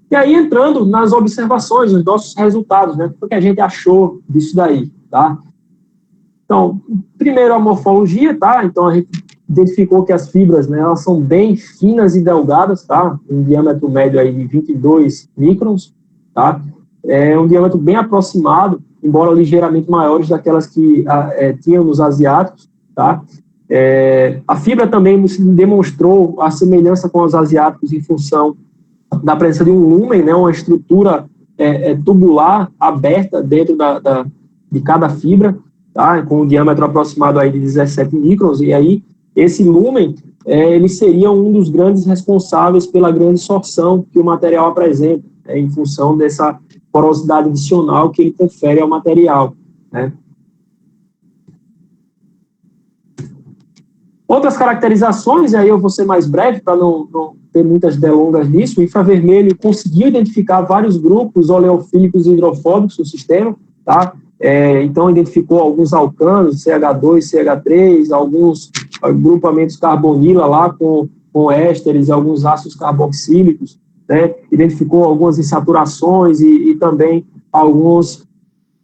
E aí, entrando nas observações, nos nossos resultados, né, o que a gente achou disso daí, tá? Então, primeiro a morfologia, tá? Então, a gente identificou que as fibras, né, elas são bem finas e delgadas, tá? Um diâmetro médio aí de 22 microns, tá? É um diâmetro bem aproximado, embora ligeiramente maiores daquelas que tinham nos asiáticos, tá? A fibra também demonstrou a semelhança com os asiáticos em função da presença de um lúmen, né, uma estrutura tubular aberta dentro de cada fibra, tá, com um diâmetro aproximado aí de 17 microns, e aí esse lúmen ele seria um dos grandes responsáveis pela grande sorção que o material apresenta, em função dessa porosidade adicional que ele confere ao material, né. Outras caracterizações, e aí eu vou ser mais breve para não ter muitas delongas nisso, o infravermelho conseguiu identificar vários grupos oleofílicos e hidrofóbicos no sistema, tá? Então identificou alguns alcanos, CH2, CH3, alguns agrupamentos carbonila lá com ésteres e alguns ácidos carboxílicos, né? Identificou algumas insaturações e também alguns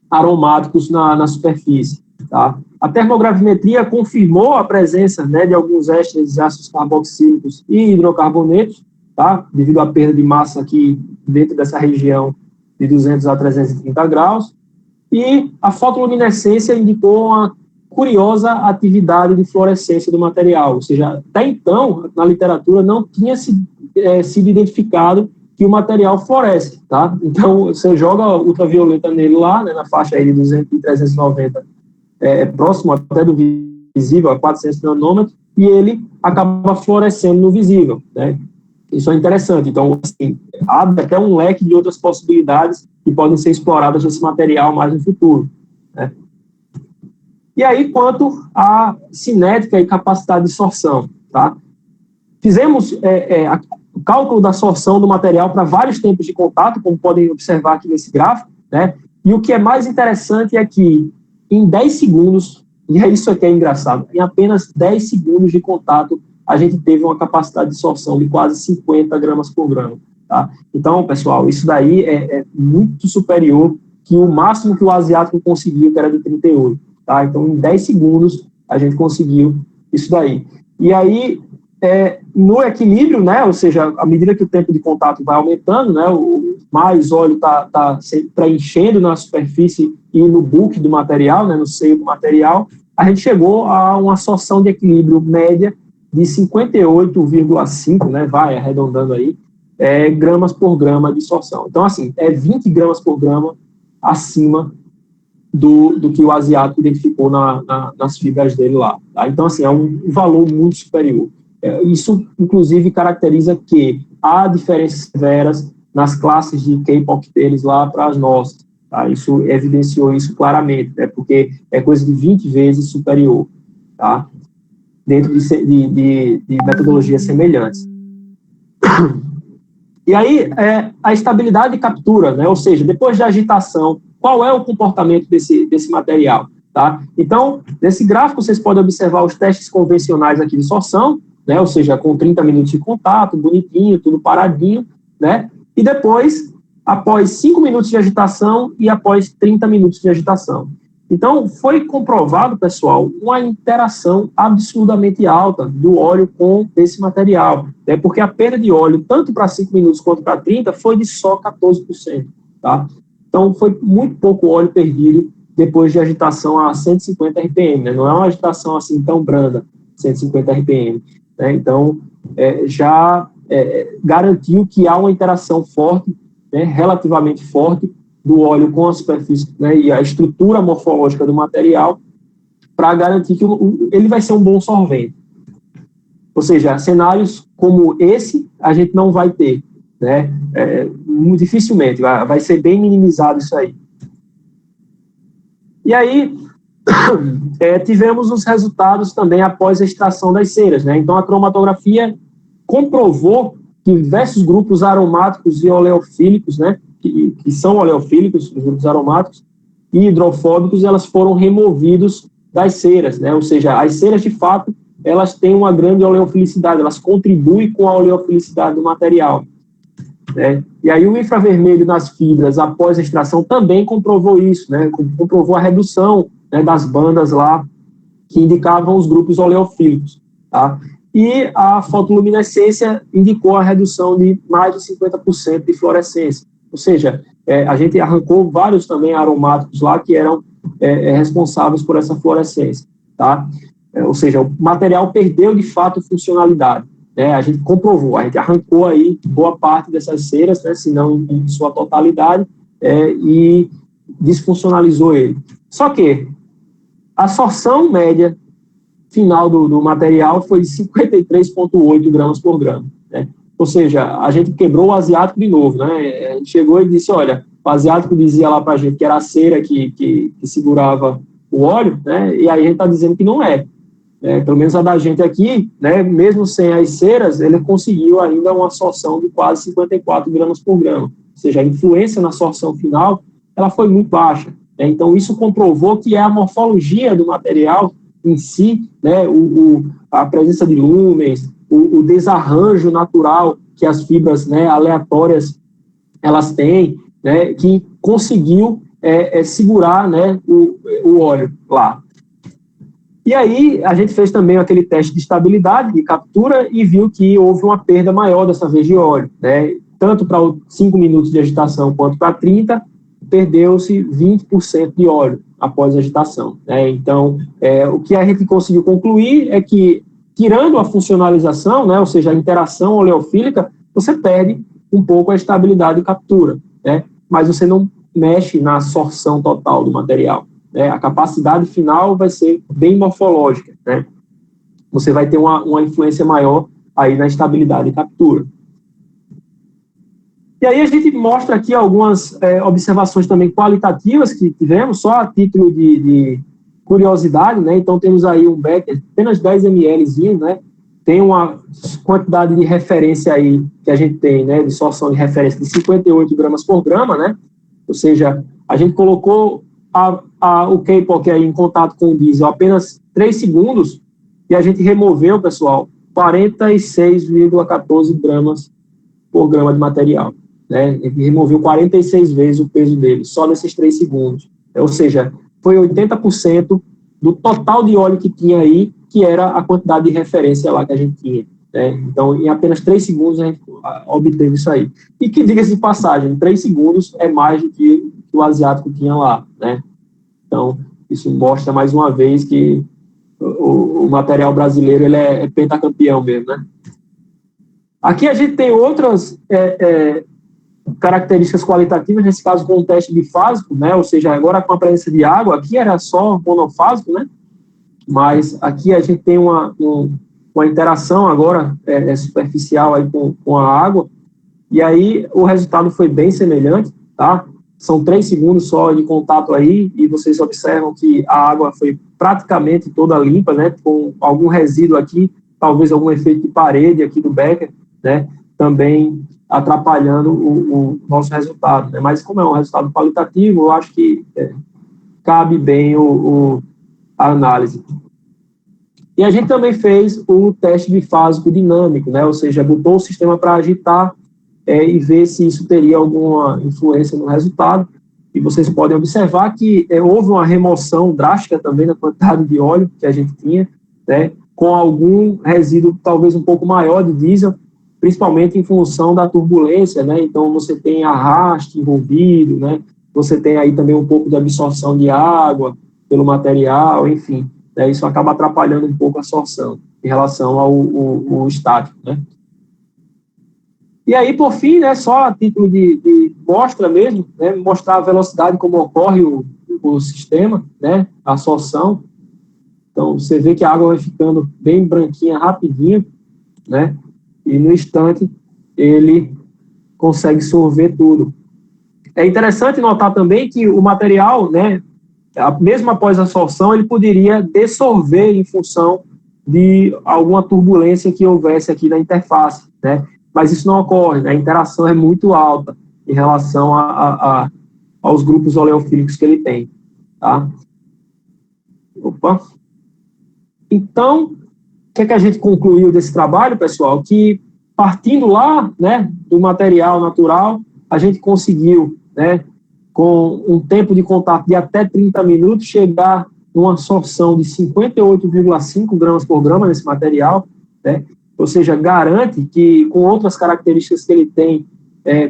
aromáticos na superfície, tá? A termogravimetria confirmou a presença, né, de alguns ésteres de ácidos carboxílicos e hidrocarbonetos, tá? Devido à perda de massa aqui dentro dessa região de 200 a 330 graus. E a fotoluminescência indicou uma curiosa atividade de fluorescência do material, ou seja, até então, na literatura, não tinha sido identificado que o material fluoresce, tá? Então, você joga ultravioleta nele lá, né, na faixa aí de 200 e 390, próximo até do visível, a 400 nanômetros, e ele acaba fluorescendo no visível, né? Isso é interessante. Então, assim, abre até um leque de outras possibilidades que podem ser exploradas nesse material mais no futuro, né? E aí, quanto à cinética e capacidade de sorção, tá? Fizemos o cálculo da sorção do material para vários tempos de contato, como podem observar aqui nesse gráfico, né? E o que é mais interessante é que em 10 segundos, e é isso aqui é engraçado, em apenas 10 segundos de contato, a gente teve uma capacidade de sorção de quase 50 gramas por grama, tá? Então, pessoal, isso daí é muito superior que o máximo que o asiático conseguiu, que era de 38, tá? Então, em 10 segundos, a gente conseguiu isso daí. E aí, no equilíbrio, né, ou seja, à medida que o tempo de contato vai aumentando, né, mais óleo está preenchendo na superfície e no bulk do material, né, no seio do material, a gente chegou a uma sorção de equilíbrio média de 58,5, né, vai arredondando aí, gramas por grama de sorção. Então, assim, 20 gramas por grama acima do que o asiático identificou nas fibras dele lá, tá? Então, assim, é um valor muito superior. Isso, inclusive, caracteriza que há diferenças severas nas classes de K-pop deles lá para as nossas, tá? Isso evidenciou isso claramente, né? Porque é coisa de 20 vezes superior, tá? Dentro de metodologias semelhantes. E aí, a estabilidade de captura, né? Ou seja, depois da agitação, qual é o comportamento desse material, tá? Então, nesse gráfico, vocês podem observar os testes convencionais aqui de sorção, né? Ou seja, com 30 minutos de contato, bonitinho, tudo paradinho, né? E depois, após 5 minutos de agitação e após 30 minutos de agitação. Então, foi comprovado, pessoal, uma interação absurdamente alta do óleo com esse material, né? Porque a perda de óleo, tanto para 5 minutos quanto para 30, foi de só 14%, tá? Então, foi muito pouco óleo perdido depois de agitação a 150 RPM, né? Não é uma agitação assim tão branda, 150 RPM, né? Então, já garantiu que há uma interação forte, né, relativamente forte, do óleo com a superfície, né, e a estrutura morfológica do material, para garantir que ele vai ser um bom solvente. Ou seja, cenários como esse, a gente não vai ter, né? Muito dificilmente, vai ser bem minimizado isso aí. E aí, tivemos os resultados também após a extração das ceras, né? Então, a cromatografia comprovou que diversos grupos aromáticos e oleofílicos, né, que são oleofílicos, os grupos aromáticos e hidrofóbicos, elas foram removidos das ceras, né? Ou seja, as ceras, de fato, elas têm uma grande oleofilicidade, elas contribuem com a oleofilicidade do material, né? E aí o infravermelho nas fibras após a extração também comprovou isso, né? Comprovou a redução, né, das bandas lá que indicavam os grupos oleofílicos, tá? E a fotoluminescência indicou a redução de mais de 50% de fluorescência. Ou seja, a gente arrancou vários também aromáticos lá que eram responsáveis por essa fluorescência, tá? Ou seja, o material perdeu de fato funcionalidade, né? A gente comprovou, a gente arrancou aí boa parte dessas ceras, né, se não em sua totalidade, e desfuncionalizou ele. Só que a absorção média final do material foi de 53,8 gramas por grama, né? Ou seja, a gente quebrou o asiático de novo, né? A gente chegou e disse, olha, o asiático dizia lá para a gente que era a cera que segurava o óleo, né? E aí a gente está dizendo que não é. Pelo menos a da gente aqui, né? Mesmo sem as ceras, ele conseguiu ainda uma absorção de quase 54 gramas por grama. Ou seja, a influência na absorção final, ela foi muito baixa, né? Então, isso comprovou que é a morfologia do material em si, né, a presença de lúmens, o desarranjo natural que as fibras, né, aleatórias elas têm, né, que conseguiu segurar, né, o óleo lá. E aí a gente fez também aquele teste de estabilidade, de captura, e viu que houve uma perda maior dessa vez de óleo, né, tanto para os 5 minutos de agitação quanto para 30, perdeu-se 20% de óleo após a agitação, né? Então, o que a gente conseguiu concluir é que, tirando a funcionalização, né, ou seja, a interação oleofílica, você perde um pouco a estabilidade de captura, né? Mas você não mexe na absorção total do material, né? A capacidade final vai ser bem morfológica, né? Você vai ter uma influência maior aí na estabilidade de captura. E aí a gente mostra aqui algumas observações também qualitativas que tivemos, só a título de curiosidade, né? Então temos aí um becker, apenas 10 ml, né? Tem uma quantidade de referência aí que a gente tem, né? De sorção de referência de 58 gramas por grama, né? Ou seja, a gente colocou o K-POC aí em contato com o diesel apenas 3 segundos e a gente removeu, pessoal, 46,14 gramas por grama de material, né? Ele removeu 46 vezes o peso dele, só nesses 3 segundos. Ou seja, foi 80% do total de óleo que tinha aí, que era a quantidade de referência lá que a gente tinha, né? Então, em apenas 3 segundos, a gente obteve isso aí. E que, diga-se de passagem, 3 segundos é mais do que o asiático tinha lá, né? Então, isso mostra mais uma vez que o material brasileiro ele é pentacampeão mesmo, né? Aqui a gente tem outras características qualitativas, nesse caso com o teste bifásico, né? Ou seja, agora com a presença de água, aqui era só monofásico, né? Mas aqui a gente tem uma interação agora superficial aí com a água, e aí o resultado foi bem semelhante, tá? São 3 segundos só de contato aí, e vocês observam que a água foi praticamente toda limpa, né? Com algum resíduo aqui, talvez algum efeito de parede aqui do becker, né? Também atrapalhando o nosso resultado, né? Mas como é um resultado qualitativo, eu acho que cabe bem a análise. E a gente também fez o teste bifásico dinâmico, né? Ou seja, botou o sistema para agitar e ver se isso teria alguma influência no resultado. E vocês podem observar que houve uma remoção drástica também na quantidade de óleo que a gente tinha, né? Com algum resíduo talvez um pouco maior de diesel, principalmente em função da turbulência, né? Então você tem arraste envolvido, né? Você tem aí também um pouco de absorção de água pelo material, enfim, né? Isso acaba atrapalhando um pouco a absorção em relação ao estático, né? E aí, por fim, né, só a título de mostra mesmo, né, mostrar a velocidade como ocorre o sistema, né, a absorção. Então, você vê que a água vai ficando bem branquinha rapidinho, né, e no instante ele consegue sorver tudo. É interessante notar também que o material, né, mesmo após a sorção, ele poderia dessolver em função de alguma turbulência que houvesse aqui na interface, né? Mas isso não ocorre, né? A interação é muito alta em relação aos grupos oleofílicos que ele tem, tá? Opa! Então, o que é que a gente concluiu desse trabalho, pessoal? Que partindo lá, né, do material natural, a gente conseguiu, né, com um tempo de contato de até 30 minutos, chegar numa absorção de 58,5 gramas por grama nesse material, né? Ou seja, garante que, com outras características que ele tem,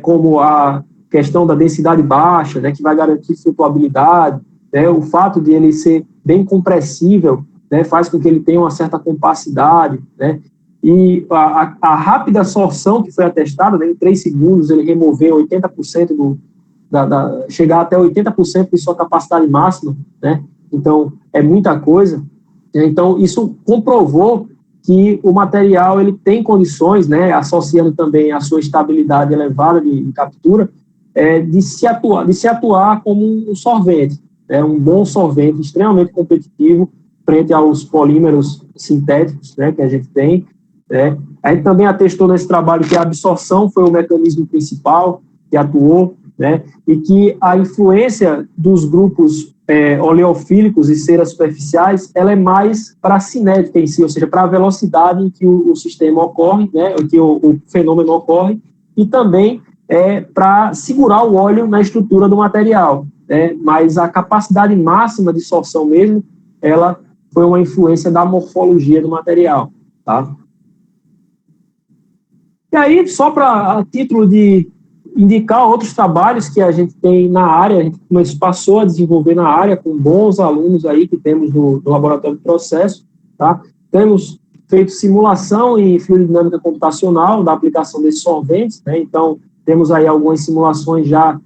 como a questão da densidade baixa, né, que vai garantir flutuabilidade, né, o fato de ele ser bem compressível, né, faz com que ele tenha uma certa compacidade, né, e a rápida absorção que foi atestada, né, em 3 segundos ele removeu 80% chegar até 80% de sua capacidade máxima, né, então é muita coisa. Então isso comprovou que o material ele tem condições, né, associando também a sua estabilidade elevada de captura, de se atuar como um solvente, um bom solvente extremamente competitivo frente aos polímeros sintéticos, né, que a gente tem. A gente também atestou nesse trabalho que a absorção foi o mecanismo principal que atuou, né, e que a influência dos grupos oleofílicos e ceras superficiais, ela é mais para a cinética em si, ou seja, para a velocidade em que o sistema ocorre, né, que o fenômeno ocorre, e também para segurar o óleo na estrutura do material, né, mas a capacidade máxima de sorção mesmo, ela foi uma influência da morfologia do material, tá? E aí, só a título de indicar outros trabalhos que a gente tem na área, a gente passou a desenvolver na área com bons alunos aí que temos no laboratório de processo, tá? Temos feito simulação em fluidodinâmica computacional da aplicação desses solventes, né? Então, temos aí algumas simulações já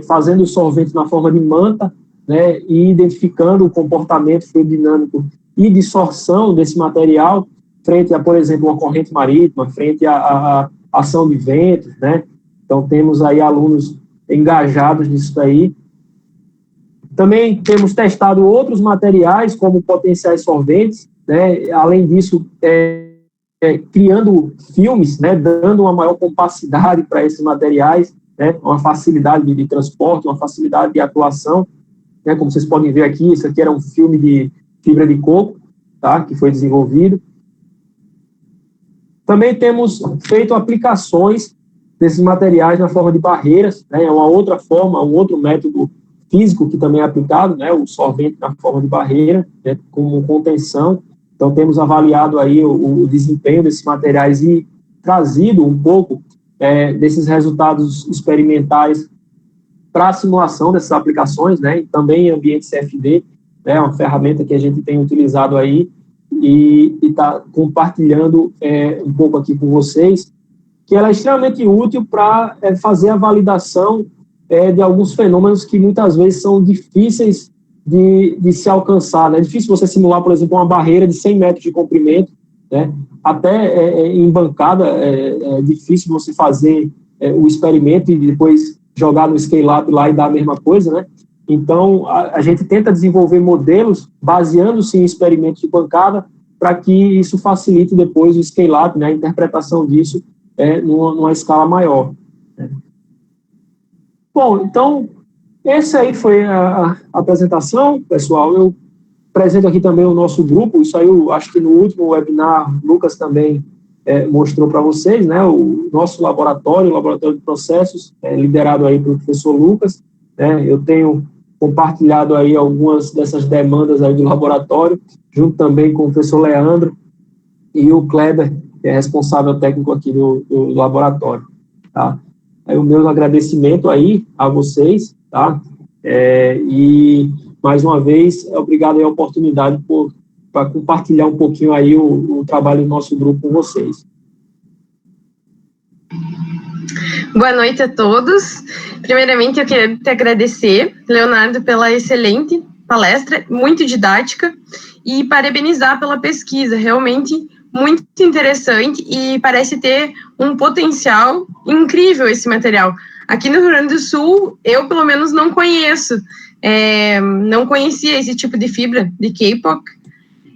fazendo o solvente na forma de manta, né? E identificando o comportamento fluidodinâmico e de sorção desse material frente a, por exemplo, uma corrente marítima, frente à ação de ventos, né? Então, temos aí alunos engajados nisso daí. Também temos testado outros materiais, como potenciais solventes, né? Além disso, criando filmes, né? Dando uma maior compacidade para esses materiais, né? Uma facilidade de transporte, uma facilidade de atuação, né? Como vocês podem ver aqui, isso aqui era um filme de fibra de coco, tá? Que foi desenvolvido. Também temos feito aplicações desses materiais na forma de barreiras, né? É uma outra forma, um outro método físico que também é aplicado, né? O solvente na forma de barreira, né? Como contenção. Então, temos avaliado aí o desempenho desses materiais e trazido um pouco desses resultados experimentais para a simulação dessas aplicações, né? E também em ambiente CFD, né? Uma ferramenta que a gente tem utilizado aí e está compartilhando um pouco aqui com vocês, que ela é extremamente útil para fazer a validação de alguns fenômenos que muitas vezes são difíceis de se alcançar, né? É difícil você simular, por exemplo, uma barreira de 100 metros de comprimento, né? Até em bancada é difícil você fazer o experimento e depois jogar no scale-up lá e dar a mesma coisa, né? Então, a gente tenta desenvolver modelos baseando-se em experimentos de bancada para que isso facilite depois o scale-up, né? A interpretação disso numa escala maior. Né? Bom, então, essa aí foi a apresentação, pessoal. Eu apresento aqui também o nosso grupo, isso aí eu acho que no último webinar o Lucas também mostrou para vocês, né? O nosso laboratório, o Laboratório de Processos, liderado aí pelo professor Lucas, né? Eu tenho compartilhado aí algumas dessas demandas aí do laboratório, junto também com o professor Leandro e o Kleber, que é responsável técnico aqui do laboratório, tá? Aí o meu agradecimento aí a vocês, tá? E, mais uma vez, obrigado aí a oportunidade para compartilhar um pouquinho aí o trabalho do nosso grupo com vocês. Boa noite a todos. Primeiramente, eu queria te agradecer, Leonardo, pela excelente palestra, muito didática, e parabenizar pela pesquisa, realmente muito interessante e parece ter um potencial incrível esse material. Aqui no Rio Grande do Sul, eu pelo menos não conheço não conhecia esse tipo de fibra de Kapok,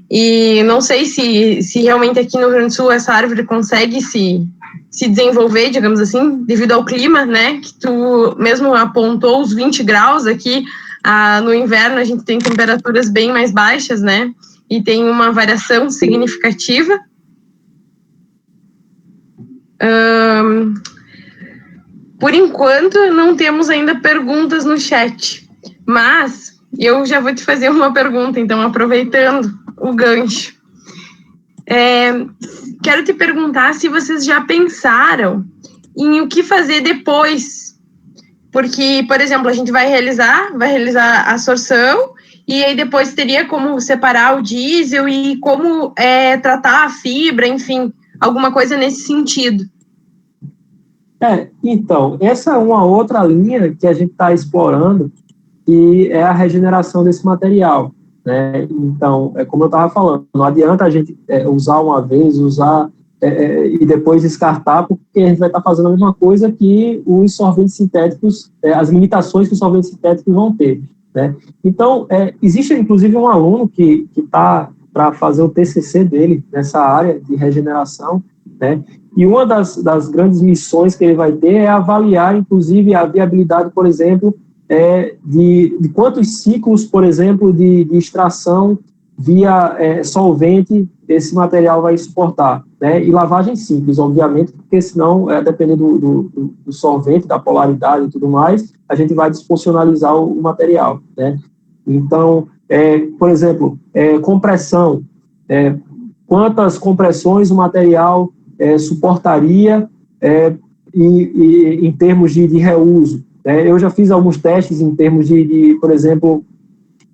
e não sei se realmente aqui no Rio Grande do Sul essa árvore consegue se desenvolver, digamos assim, devido ao clima, né, que tu mesmo apontou os 20 graus aqui, no inverno a gente tem temperaturas bem mais baixas, né, e tem uma variação significativa. Por enquanto, não temos ainda perguntas no chat, mas eu já vou te fazer uma pergunta, então, aproveitando o gancho. Quero te perguntar se vocês já pensaram em o que fazer depois, porque, por exemplo, a gente vai realizar a sorção, e aí depois teria como separar o diesel e como tratar a fibra, enfim, alguma coisa nesse sentido. Então, essa é uma outra linha que a gente está explorando, e é a regeneração desse material, né? Então, como eu estava falando, não adianta a gente usar uma vez, e depois descartar, porque a gente vai estar fazendo a mesma coisa que os solventes sintéticos, as limitações que os solventes sintéticos vão ter, né? Então, existe inclusive um aluno que está para fazer o TCC dele nessa área de regeneração, né? E uma das grandes missões que ele vai ter é avaliar, inclusive, a viabilidade, por exemplo, de quantos ciclos, por exemplo, de extração via solvente esse material vai suportar, né? E lavagem simples, obviamente, porque senão, dependendo do solvente, da polaridade e tudo mais, a gente vai desfuncionalizar o material, né? Então, por exemplo, compressão, quantas compressões o material suportaria e em termos de reuso. Eu já fiz alguns testes em termos de, por exemplo,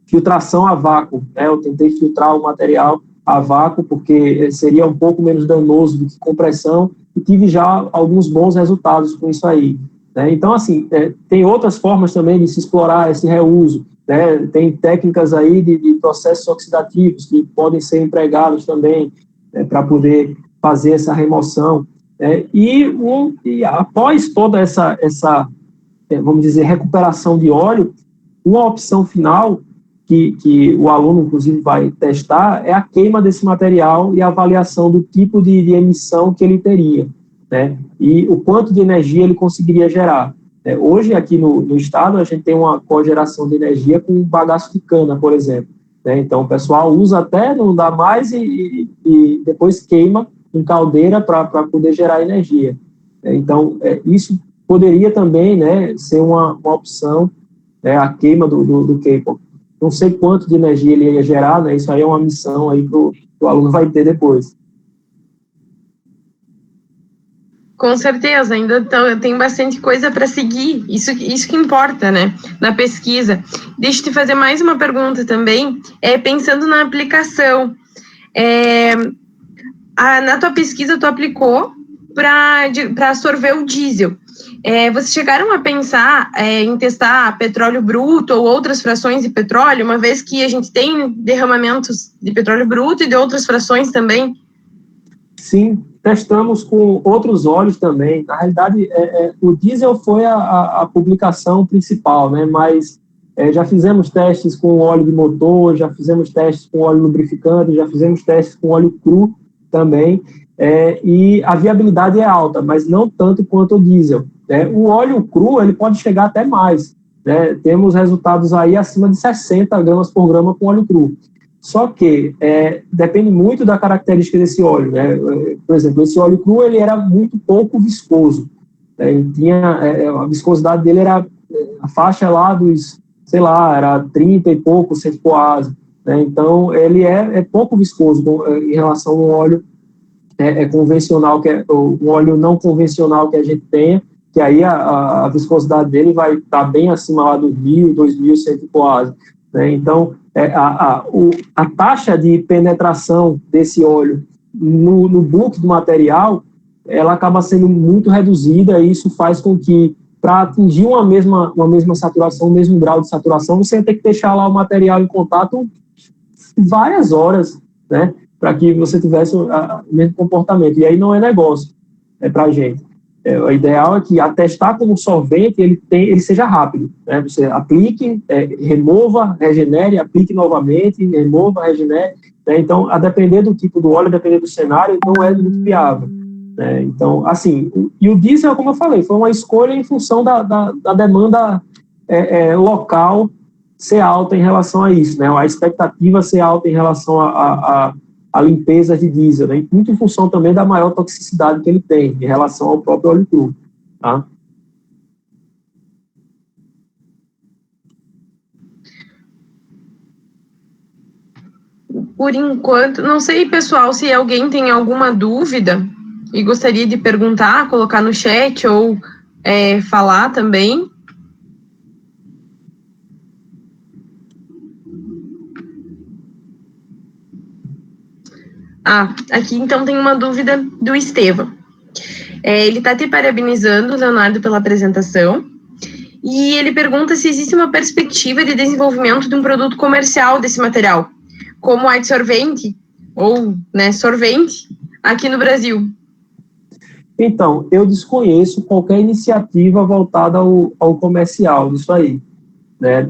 filtração a vácuo, né? Eu tentei filtrar o material a vácuo, porque seria um pouco menos danoso do que compressão, e tive já alguns bons resultados com isso aí, né? Então, assim, tem outras formas também de se explorar esse reuso, né? Tem técnicas aí de processos oxidativos que podem ser empregados também, para poder fazer essa remoção, e após toda essa vamos dizer, recuperação de óleo, uma opção final que o aluno, inclusive, vai testar é a queima desse material e a avaliação do tipo de emissão que ele teria, né? E o quanto de energia ele conseguiria gerar. Hoje, aqui no estado, a gente tem uma cogeração de energia com bagaço de cana, por exemplo, né? Então, o pessoal usa até não dá mais e depois queima em caldeira para poder gerar energia. Então, isso poderia também, né, ser uma opção, a queima do Kapok. Não sei quanto de energia ele ia gerar, né? Isso aí é uma missão aí que o aluno vai ter depois. Com certeza, ainda tem bastante coisa para seguir, isso que importa, né, na pesquisa. Deixa eu te fazer mais uma pergunta também, pensando na aplicação. Na tua pesquisa, tu aplicou para absorver o diesel. Vocês chegaram a pensar em testar petróleo bruto ou outras frações de petróleo, uma vez que a gente tem derramamentos de petróleo bruto e de outras frações também? Sim, testamos com outros óleos também. Na realidade, o diesel foi a publicação principal, né? Mas já fizemos testes com óleo de motor, já fizemos testes com óleo lubrificante, já fizemos testes com óleo cru também, e a viabilidade é alta, mas não tanto quanto o diesel. O óleo cru ele pode chegar até mais, né? Temos resultados aí acima de 60 gramas por grama com óleo cru. Só que depende muito da característica desse óleo, né? Por exemplo, esse óleo cru ele era muito pouco viscoso, ele tinha, a viscosidade dele era a faixa lá dos, sei lá, era 30 e pouco centipoase, né? Então ele é pouco viscoso em relação ao óleo convencional, que é um óleo não convencional que a gente tenha, que aí a viscosidade dele vai estar bem acima lá dos 1.000, 2.000 centipoase, né? Então a taxa de penetração desse óleo no bulk do material, ela acaba sendo muito reduzida, e isso faz com que, para atingir uma mesma saturação, o mesmo grau de saturação, você vai ter que deixar lá o material em contato várias horas, né, para que você tivesse o mesmo comportamento, e aí não é negócio para a gente. O ideal é que atestar como solvente ele seja rápido, né? Você aplique, remova, regenere, aplique novamente, remova, regenere, né? Então, a depender do tipo do óleo, a depender do cenário, não é muito viável, né? Então, assim, e o diesel, como eu falei, foi uma escolha em função da demanda local ser alta em relação a isso, né? A expectativa ser alta em relação a limpeza de diesel, né? Muito em função também da maior toxicidade que ele tem em relação ao próprio óleo cru, tá? Por enquanto, não sei, pessoal, se alguém tem alguma dúvida e gostaria de perguntar, colocar no chat ou falar também. Aqui então tem uma dúvida do Estevam. Ele está te parabenizando, Leonardo, pela apresentação, e ele pergunta se existe uma perspectiva de desenvolvimento de um produto comercial desse material, como adsorvente ou sorvente aqui no Brasil. Então, eu desconheço qualquer iniciativa voltada ao comercial disso aí, né?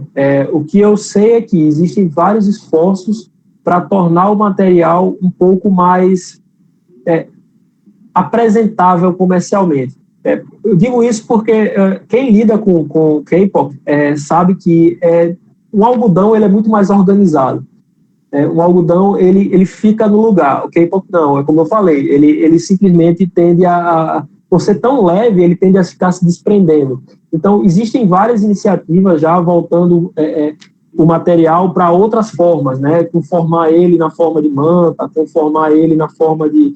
O que eu sei é que existem vários esforços para tornar o material um pouco mais apresentável comercialmente. Eu digo isso porque quem lida com K-pop sabe que o algodão ele é muito mais organizado. O algodão ele fica no lugar. O K-pop não, é como eu falei, ele simplesmente tende por ser tão leve, ele tende a ficar se desprendendo. Então, existem várias iniciativas já voltando o material para outras formas, né? Conformar ele na forma de manta, conformar ele na forma de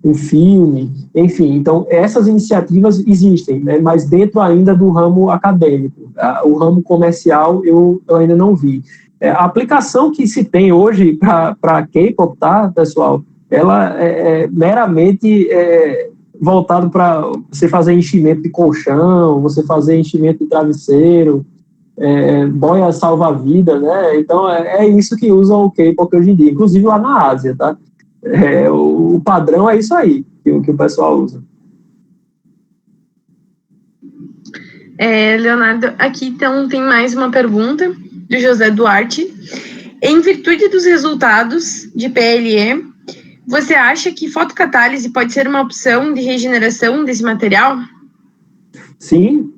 um filme, enfim. Então, essas iniciativas existem, né? Mas dentro ainda do ramo acadêmico. O ramo comercial eu ainda não vi. A aplicação que se tem hoje para K-pop, tá, pessoal, ela é meramente voltado para você fazer enchimento de colchão, você fazer enchimento de travesseiro, boia salva-vida, né? Então, é isso que usam o K-pop hoje em dia, inclusive lá na Ásia, tá? O padrão é isso aí que o pessoal usa. Leonardo, aqui então tem mais uma pergunta do José Duarte. Em virtude dos resultados de PLE, você acha que fotocatálise pode ser uma opção de regeneração desse material? Sim,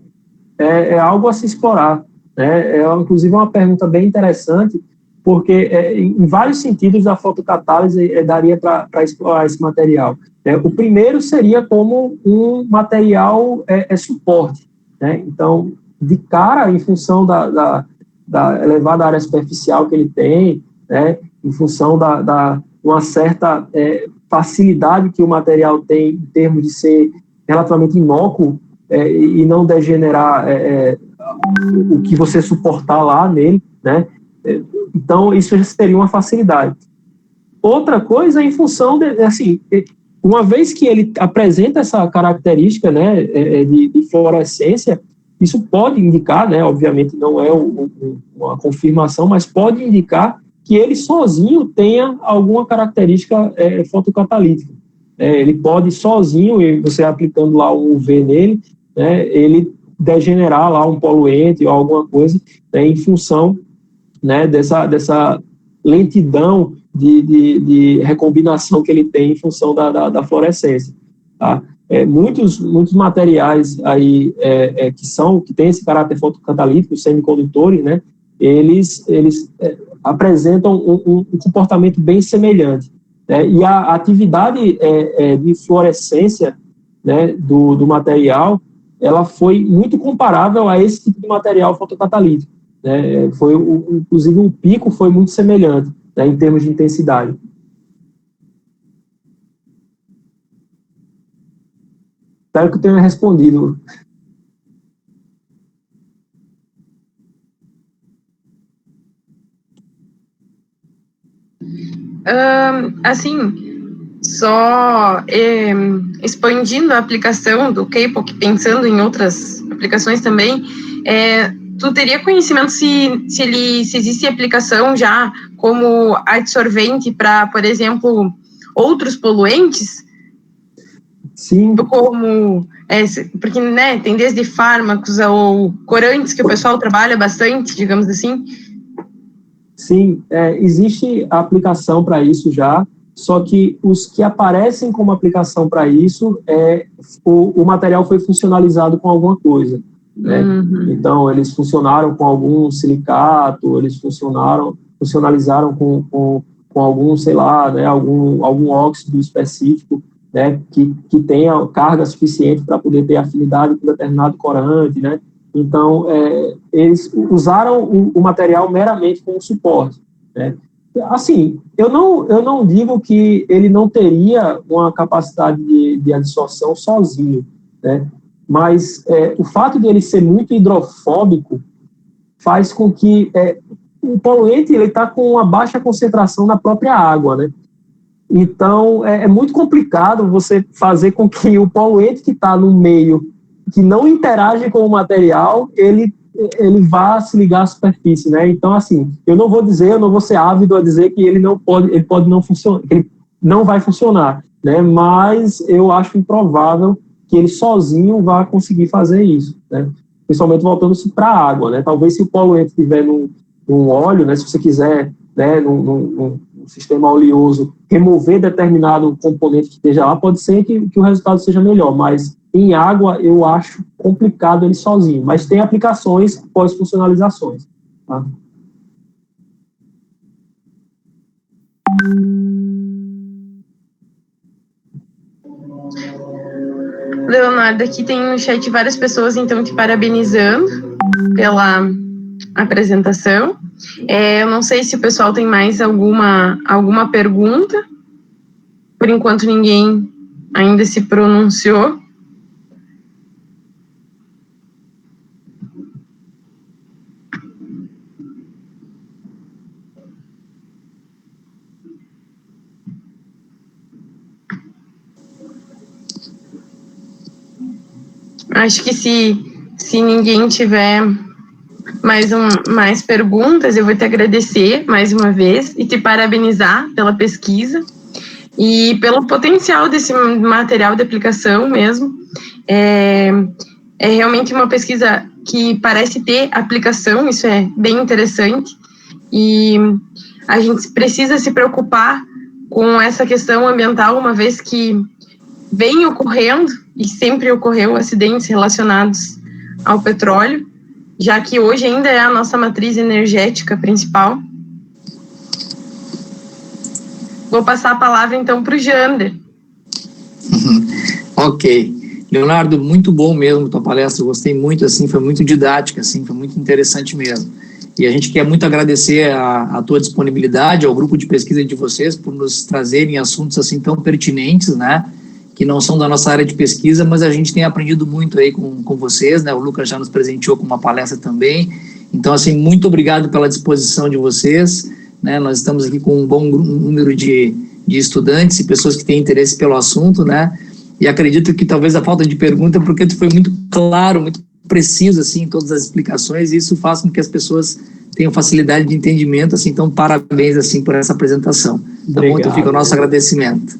é algo a se explorar, né? Inclusive uma pergunta bem interessante, porque em vários sentidos a fotocatálise daria para explorar esse material. O primeiro seria como um material suporte, né? Então, de cara, em função da elevada área superficial que ele tem, né? Em função da uma certa facilidade que o material tem em termos de ser relativamente inócuo e não degenerar o que você suportar lá nele, né? Então, isso já seria uma facilidade. Outra coisa é em função assim, uma vez que ele apresenta essa característica, né, de fluorescência, isso pode indicar, né, obviamente não é uma confirmação, mas pode indicar que ele sozinho tenha alguma característica fotocatalítica. Ele pode sozinho, e você aplicando lá um UV nele, né, ele degenerar lá um poluente ou alguma coisa, né, em função, né, dessa lentidão de recombinação que ele tem em função da fluorescência. Tá? Muitos materiais aí que têm esse caráter fotocatalítico, os semicondutores, né, eles apresentam um comportamento bem semelhante. Né? E a atividade de fluorescência, né, do material, ela foi muito comparável a esse tipo de material fotocatalítico. Né? Inclusive, o pico foi muito semelhante, né, em termos de intensidade. Espero que eu tenha respondido. Assim, só expandindo a aplicação do K-pop, pensando em outras aplicações também, tu teria conhecimento se existe aplicação já como adsorvente para, por exemplo, outros poluentes? Sim. Como, porque, né, tem desde fármacos ou corantes que o pessoal trabalha bastante, digamos assim. Sim, existe a aplicação para isso já, só que os que aparecem como aplicação para isso, o material foi funcionalizado com alguma coisa, né? Uhum. Então, eles funcionaram com algum silicato, eles funcionalizaram com algum, sei lá, né, algum óxido específico, né, que tenha carga suficiente para poder ter afinidade com determinado corante, né? Então, eles usaram o material meramente como suporte, né? Assim, eu não digo que ele não teria uma capacidade de adsorção sozinho, né? Mas o fato de ele ser muito hidrofóbico faz com que o poluente ele está com uma baixa concentração na própria água, né? Então, é muito complicado você fazer com que o poluente que está no meio, que não interage com o material, ele vá se ligar à superfície, né? Então, assim, eu não vou ser ávido a dizer que ele pode não funcionar, que ele não vai funcionar, né? Mas eu acho improvável que ele sozinho vá conseguir fazer isso, né? Principalmente voltando-se para a água, né? Talvez se o poluente estiver num óleo, né? Se você quiser, né? Num sistema oleoso, remover determinado componente que esteja lá, pode ser que o resultado seja melhor, mas em água eu acho complicado ele sozinho, mas tem aplicações pós-funcionalizações. Tá? Leonardo, aqui tem no chat várias pessoas, então, te parabenizando pela apresentação. Eu não sei se o pessoal tem mais alguma pergunta. Por enquanto, ninguém ainda se pronunciou. Acho que se ninguém tiver mais perguntas, eu vou te agradecer mais uma vez e te parabenizar pela pesquisa e pelo potencial desse material de aplicação mesmo. É realmente uma pesquisa que parece ter aplicação, isso é bem interessante, e a gente precisa se preocupar com essa questão ambiental, uma vez que vem ocorrendo, e sempre ocorreu, acidentes relacionados ao petróleo, já que hoje ainda é a nossa matriz energética principal. Vou passar a palavra, então, para o Jander. Ok. Leonardo, muito bom mesmo a tua palestra, gostei muito, assim, foi muito didática, assim, foi muito interessante mesmo. E a gente quer muito agradecer a tua disponibilidade, ao grupo de pesquisa de vocês, por nos trazerem assuntos assim tão pertinentes, né? Que não são da nossa área de pesquisa, mas a gente tem aprendido muito aí com vocês, né? O Lucas já nos presenteou com uma palestra também. Então, assim, muito obrigado pela disposição de vocês, né? Nós estamos aqui com um bom número de estudantes e pessoas que têm interesse pelo assunto, né? E acredito que talvez a falta de pergunta, porque tu foi muito claro, muito preciso, assim, em todas as explicações, e isso faz com que as pessoas tenham facilidade de entendimento, assim, então parabéns, assim, por essa apresentação. Tá bom? Então fica o nosso agradecimento.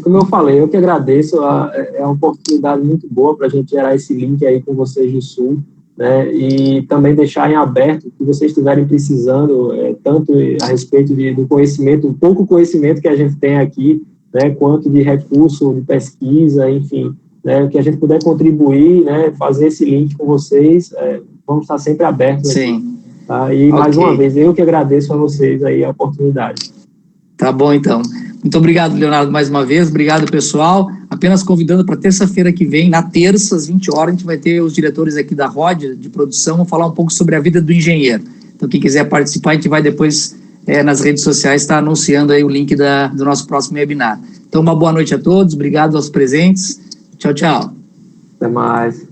Como eu falei, eu que agradeço, é uma oportunidade muito boa para a gente gerar esse link aí com vocês do Sul, né, e também deixar em aberto o que vocês estiverem precisando, tanto a respeito do conhecimento, o pouco conhecimento que a gente tem aqui, né, quanto de recurso, de pesquisa, enfim, né, que a gente puder contribuir, né, fazer esse link com vocês, vamos estar sempre abertos. Sim. Aqui, tá? E mais uma vez, eu que agradeço a vocês aí a oportunidade. Tá bom, então. Muito obrigado, Leonardo, mais uma vez. Obrigado, pessoal. Apenas convidando para terça-feira que vem, na terça, às 20 horas, a gente vai ter os diretores aqui da ROD, de produção, vão falar um pouco sobre a vida do engenheiro. Então, quem quiser participar, a gente vai depois, nas redes sociais, estar anunciando aí o link do nosso próximo webinar. Então, uma boa noite a todos. Obrigado aos presentes. Tchau, tchau. Até mais.